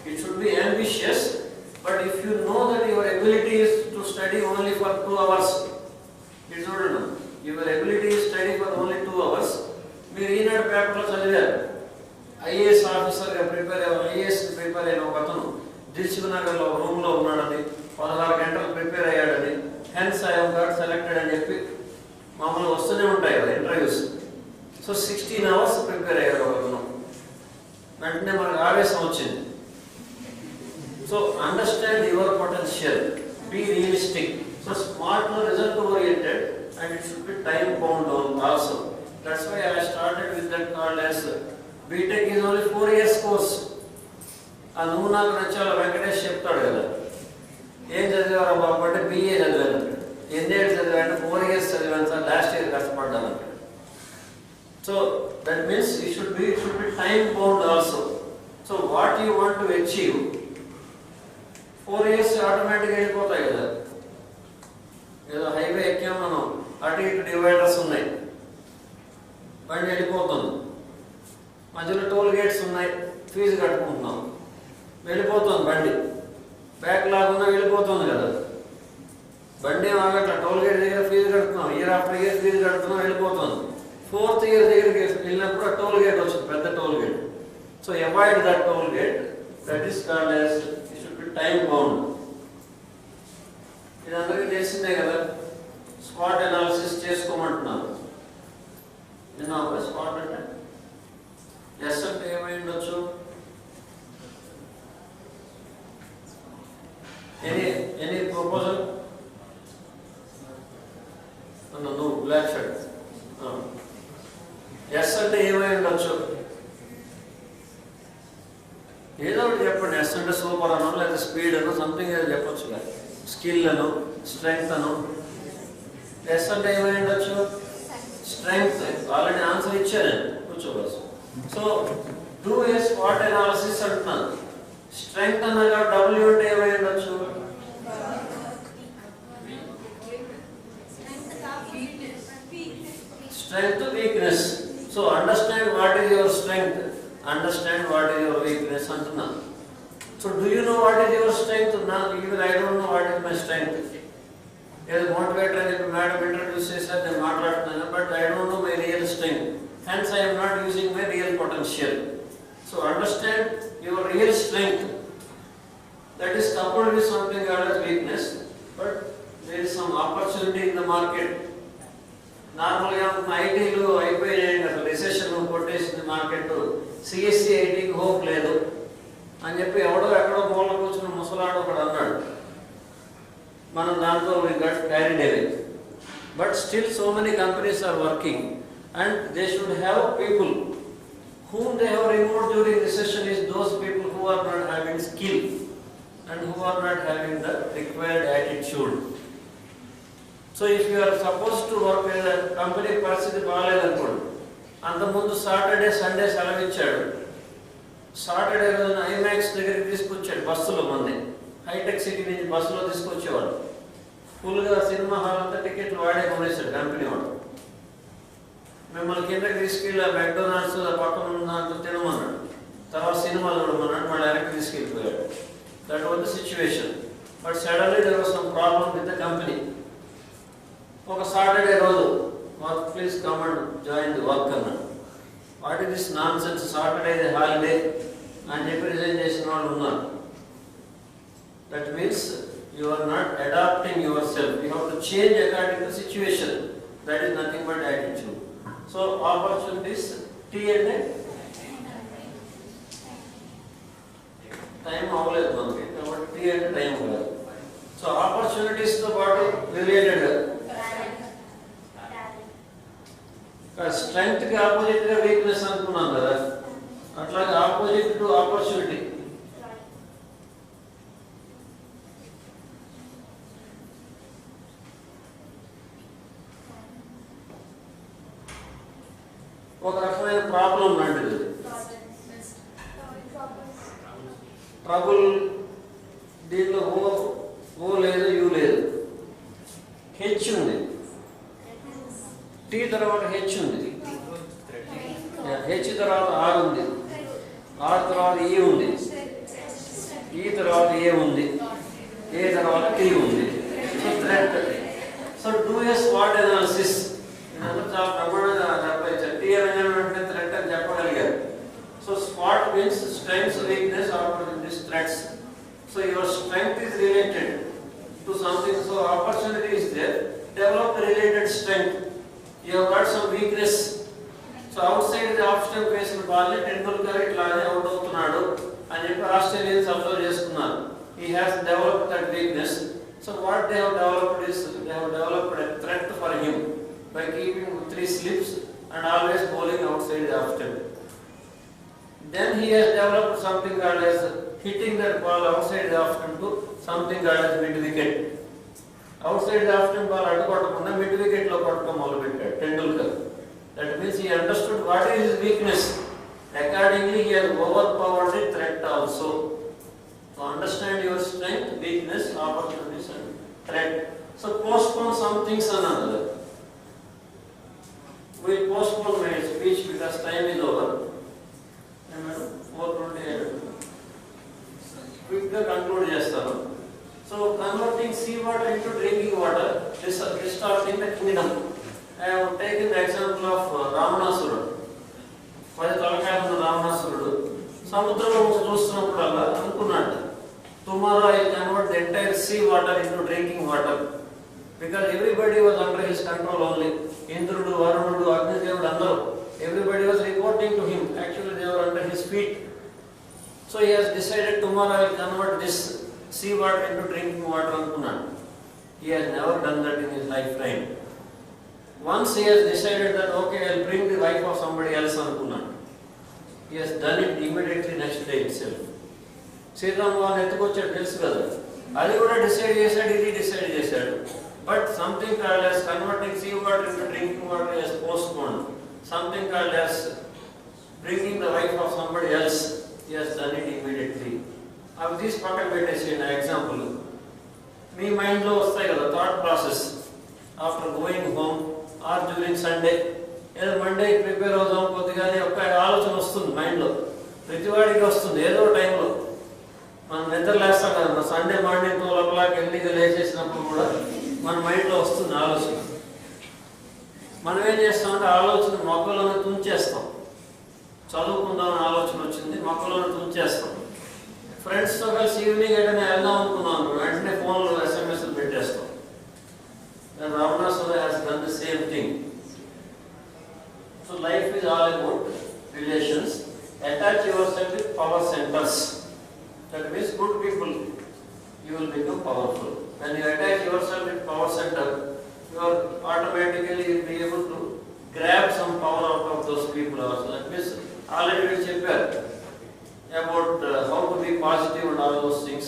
It should be ambitious, but if you know that your ability is to study only for 2 hours, it is not enough. Your ability is study for only 2 hours. మీరు ఈనాడు పేపర్లో చదివారు, IAS ఆఫీసర్గా prepare IAS prepare అయిన ఒక అతను దిల్సుఖ్ నగర్లో ఒక రూమ్లో ఉన్నాడని, 16 గంటలు ప్రిపేర్ అయ్యాడని, hence I have got selected అని చెప్పి మామూలుగా వస్తూనే ఉంటాయి కదా ఇంటర్వ్యూస్. సో 16 hours ప్రిపేర్ అయ్యారు ఒకరు. వెంటనే మనకు ఆవేశం వచ్చింది. So understand your potential, be realistic. So smart result oriented and it should be time bound also. That's why I started with that called as B Tech is only 4 years course. ఆ నువ్వు నాకు నచ్చాల వెంకటేష్ చెప్తాడు కదా, ఏం చదివారు బాబు అంటే BA చదివాను. ఎన్నేళ్ళు చదివాను? 4 years చదివాను సార్, లాస్ట్ ఇయర్ కష్టపడ్డాను అంటే. So that means it should be time bound also. So what you want to achieve 4 years ఆటోమేటిక్గా వెళ్ళిపోతాయి కదా. ఏదో హైవే ఎక్కాం మనం, అటు ఇటు డివైడర్స్ ఉన్నాయి, బండి వెళ్ళిపోతుంది. మధ్యలో టోల్ గేట్స్ ఉన్నాయి, ఫీజు కట్టుకుంటున్నాం, వెళ్ళిపోతుంది బండి. బ్యాక్ లాగున్నా వెళ్ళిపోతుంది కదా బండి. ఆగట్లా, టోల్ గేట్ దగ్గర ఫీజు కడుతున్నాం, ఇయర్ ఆఫ్టర్ ఇయర్ ఫీజు కడుతున్నాం, వెళ్ళిపోతుంది. 4th year దగ్గరికి వెళ్ళినప్పుడు ఆ టోల్ గేట్ వచ్చింది, పెద్ద toll gate. So avoid that toll gate. That is called as it should be time bound. ఇది అందరికీ తెలిసిందే కదా. స్పాట్ అనాలిసిస్ చేసుకోమంటున్నారు. విన్నావా స్పాట్ అంటే? ఎస్ అంటే ఏమై ఉండొచ్చు? Any proposal? No, black shirt. Yes అంటే ఏమై ఉండొచ్చు? ఏదో ఒకటి చెప్పండి. ఎస్ అంటే సూపర్ అనో, లేదా స్పీడ్ అనో, సంథింగ్ ఏదో చెప్పొచ్చు కదా. స్కిల్ అనో, స్ట్రెంగ్త్ అనో. ఎస్ అంటే ఏమై ఉండొచ్చు? స్ట్రెంగ్త్. ఆల్రెడీ ఆన్సర్ ఇచ్చాను, కూర్చోవచ్చు. So do a spot analysis అంటున్నాను. స్ట్రెంగ్త్ అనగా W అంటే ఏమై ఉండొచ్చు? Strength, weakness. So understand what is your strength understand what is your weakness అంటున్నాను. So do you know what is your strength? Even I don't know what is my strength. ఏదో motivator అని చెప్పి madam introduce చేశారు, నేను మాట్లాడుతున్నాను, but I don't know my real strength. Hence I am not using my real potential. So understand your real strength. That is coupled with something called as weakness, but there is some opportunity in the market. నార్మల్గా ఐటీలు అయిపోయాయి, అసలు recession కొట్టేసింది market, CSC ఐటీకి hope లేదు అని చెప్పి ఎవడో ఎక్కడో మూల కూర్చుని ముసలాడు ఒకడు అన్నాడు. మనం దాంతో we got carried away. But still so many companies are working and they should have people whom they have removed during recession is those people who are not having skill and who are not having the required attitude. So if you are supposed to work in a company పరిస్థితి బాగాలేదనుకోండి, అంతకుముందు Saturday Sunday సెలవు ఇచ్చాడు, Saturday రోజున IMAX దగ్గరికి తీసుకొచ్చాడు బస్సులో, మంది hitech city నుంచి బస్సులో తీసుకొచ్చేవాడు, ఫుల్గా సినిమా హాల్ అంతా టికెట్లు వాడే కొనేసాడు కంపెనీ వాడు. మిమ్మల్ని కిందకి తీసుకెళ్ళి ఆ మెక్డొనాల్డ్స్ పక్కన ఉన్న దాంట్లో తినమన్నాడు, తర్వాత సినిమాలు చూడమన్నాడు, మళ్ళీ వెనక్కి తీసుకెళ్ళిపోయాడు. That was the situation. But suddenly there was some problem with the company. ఒక సాటర్డే రోజు work please come and join the work అన్నాడు. What is this nonsense, Saturday holiday అని చెప్పి రిజైన్ చేసిన వాళ్ళు ఉన్నారు. That means you are not adapting yourself, you have to change according to situation. That is nothing but attitude. So opportunities T అంటే time అవ్వలేదు మనకి, కాబట్టి tea అంటే టైం కాదు. సో ఆపర్చునిటీస్తో పాటు రిలేటెడ్ స్ట్రెంగ్త్కి ఆపోజిట్గా వీక్నెస్ అనుకున్నాం కదా, అట్లాగే ఆపోజిట్ టు ఆపర్చునిటీ. ఒక రకమైన ప్రాబ్లం లాంటిది. ట్రబుల్, దీనిలో ఓ లేదు, యూ లేదు, హెచ్ ఉంది, టీ తర్వాత హెచ్ ఉంది, హెచ్ తర్వాత ఆర్ ఉంది, ఆర్ తర్వాత ఈ ఉంది, ఈ తర్వాత ఏ ఉంది, ఏ తర్వాత టీ ఉంది. So threat. So do a swat analysis. చాలా ప్రమాణంగా చెప్పారు, టీ అనగానే థ్రెట్ అని చెప్పగలిగారు. So SWOT means strengths, weakness, opportunities, threats. So your strength is related to something. So opportunity is there. Develop the related strength. You have got some weakness. So outside the off stump వేసిన ball ని టెండూల్కర్ ఇట్లానే out అవుతున్నాడు అని చెప్పి Australians observe చేసుకున్నారు. He has developed that weakness. So what they have developed is they have developed a threat for him by keeping 3 slips and always bowling outside the off stump. Then he has developed something called as hitting that ball outside the off stump to something called as mid wicket. Outside the off stump ball adu kottunda mid wicket lo kottడం మొదలు పెట్టాడు Tendulkar. That means he understood what is his weakness. Accordingly he has overpowered the threat also. So understand your strength, weakness, opportunities and threat. So postpone some things another. We postpone my speech because time is over. క్విక్గా conclude చేస్తాను. So converting sea water into drinking water, restarting the kingdom. I have taken the example of రావణాసురుడు. 10 తలకాయలు ఉన్న రావణాసురుడు సముద్రంలో చూస్తున్నప్పుడల్లా అనుకున్నాడు, tomorrow I convert the entire sea water into drinking water, because everybody was under his control only. ఇంద్రుడు, వరుణుడు, అగ్నిదేవుడు అందరూ, everybody was reporting to him. Actually they were under his feet. So he has decided tomorrow I will convert this sea water into drinking water అనుకున్నాడు. He has never done that in his lifetime. Once he has decided that okay I will bring the wife of somebody else అనుకున్నాడు. He has done it immediately next day itself. సీతారామవారిని ఎత్తుకొచ్చాడు తెలుసు కదా, అది కూడా decide చేశాడు, ఇది decide చేశాడు. But something called as converting sea water into drinking water is postponed. Something called as bringing the wife of somebody else, he has done it immediately. Of this పక్కన పెట్టేసి నా ఎగ్జాంపుల్ మీ మైండ్లో వస్తాయి కదా thought process after going home or during Sunday, ఏదో Monday prepare అవుదాం కొద్దిగానే ఒక ఆలోచన వస్తుంది మైండ్లో, ప్రతివాడికి వస్తుంది ఏదో టైంలో. మనం నిద్రలేస్తాం కదా, సండే మార్నింగ్ 12 o'clock ఎన్నిక లేచేసినప్పుడు కూడా మన మైండ్లో వస్తుంది ఆలోచన. మనం ఏం చేస్తామంటే ఆలోచన మొక్కలను తుంచేస్తాం. చదువుకుందామని ఆలోచన వచ్చింది, మొక్కలను తుంచేస్తాం. ఫ్రెండ్స్తో కలిసి ఈవినింగ్ ఎటైనా వెళ్దాం అనుకున్నాను, వెంటనే ఫోన్లో SMS పెట్టేస్తాం. Ravana has done the same thing. So life is all about relations. Attach yourself with power centers. That means good people, you will become powerful. When you attach yourself with power center, you are automatically will be able to grab some power out of those people also. That means already we checked about how to be positive and all those things.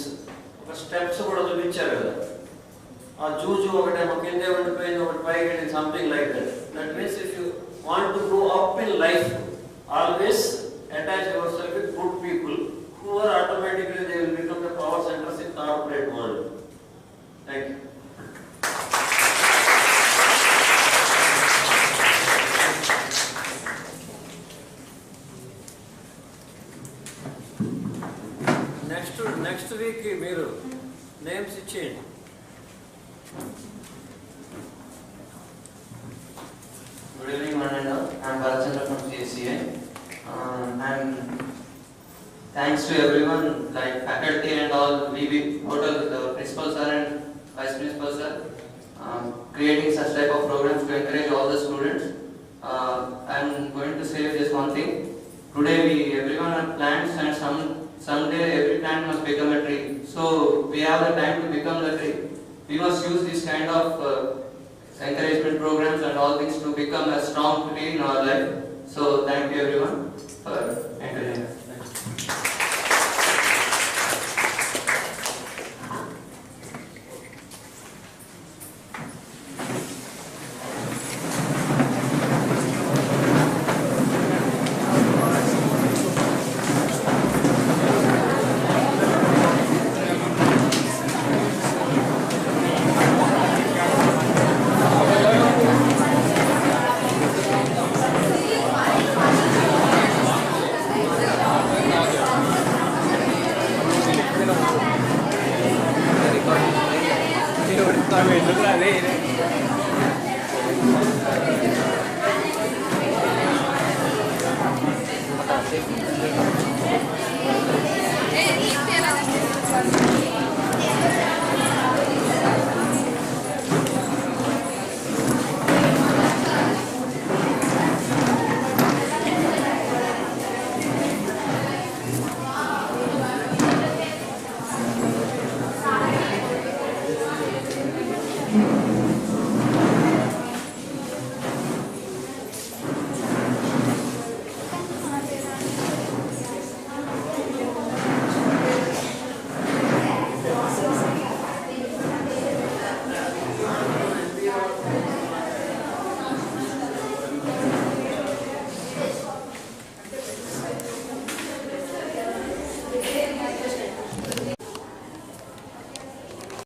Steps కూడా చూపించారు కదా. ఆ జూజు ఒకటేమో కిందే ఉండిపోయింది, ఒకటి పైకి, something like that. That means if you want to go up in life, always attach yourself with good people who are automatically they will become the power centers in corporate world. Thank you. Next week మీరు names ఇచ్చేయండి. Good evening, one and all. I am Bharachandra from CSCA. And thanks to everyone, like faculty and all, total the principal sir and vice principal sir, creating such type of programs to encourage all the students. I am going to say just one thing. Today everyone have plants, and someday every plant must become a tree. So we have the time to become the tree. We must use this kind of encouragement programs and all things to become a strong tree in our life. So thank you everyone for encouraging us. Está bien, otra vez.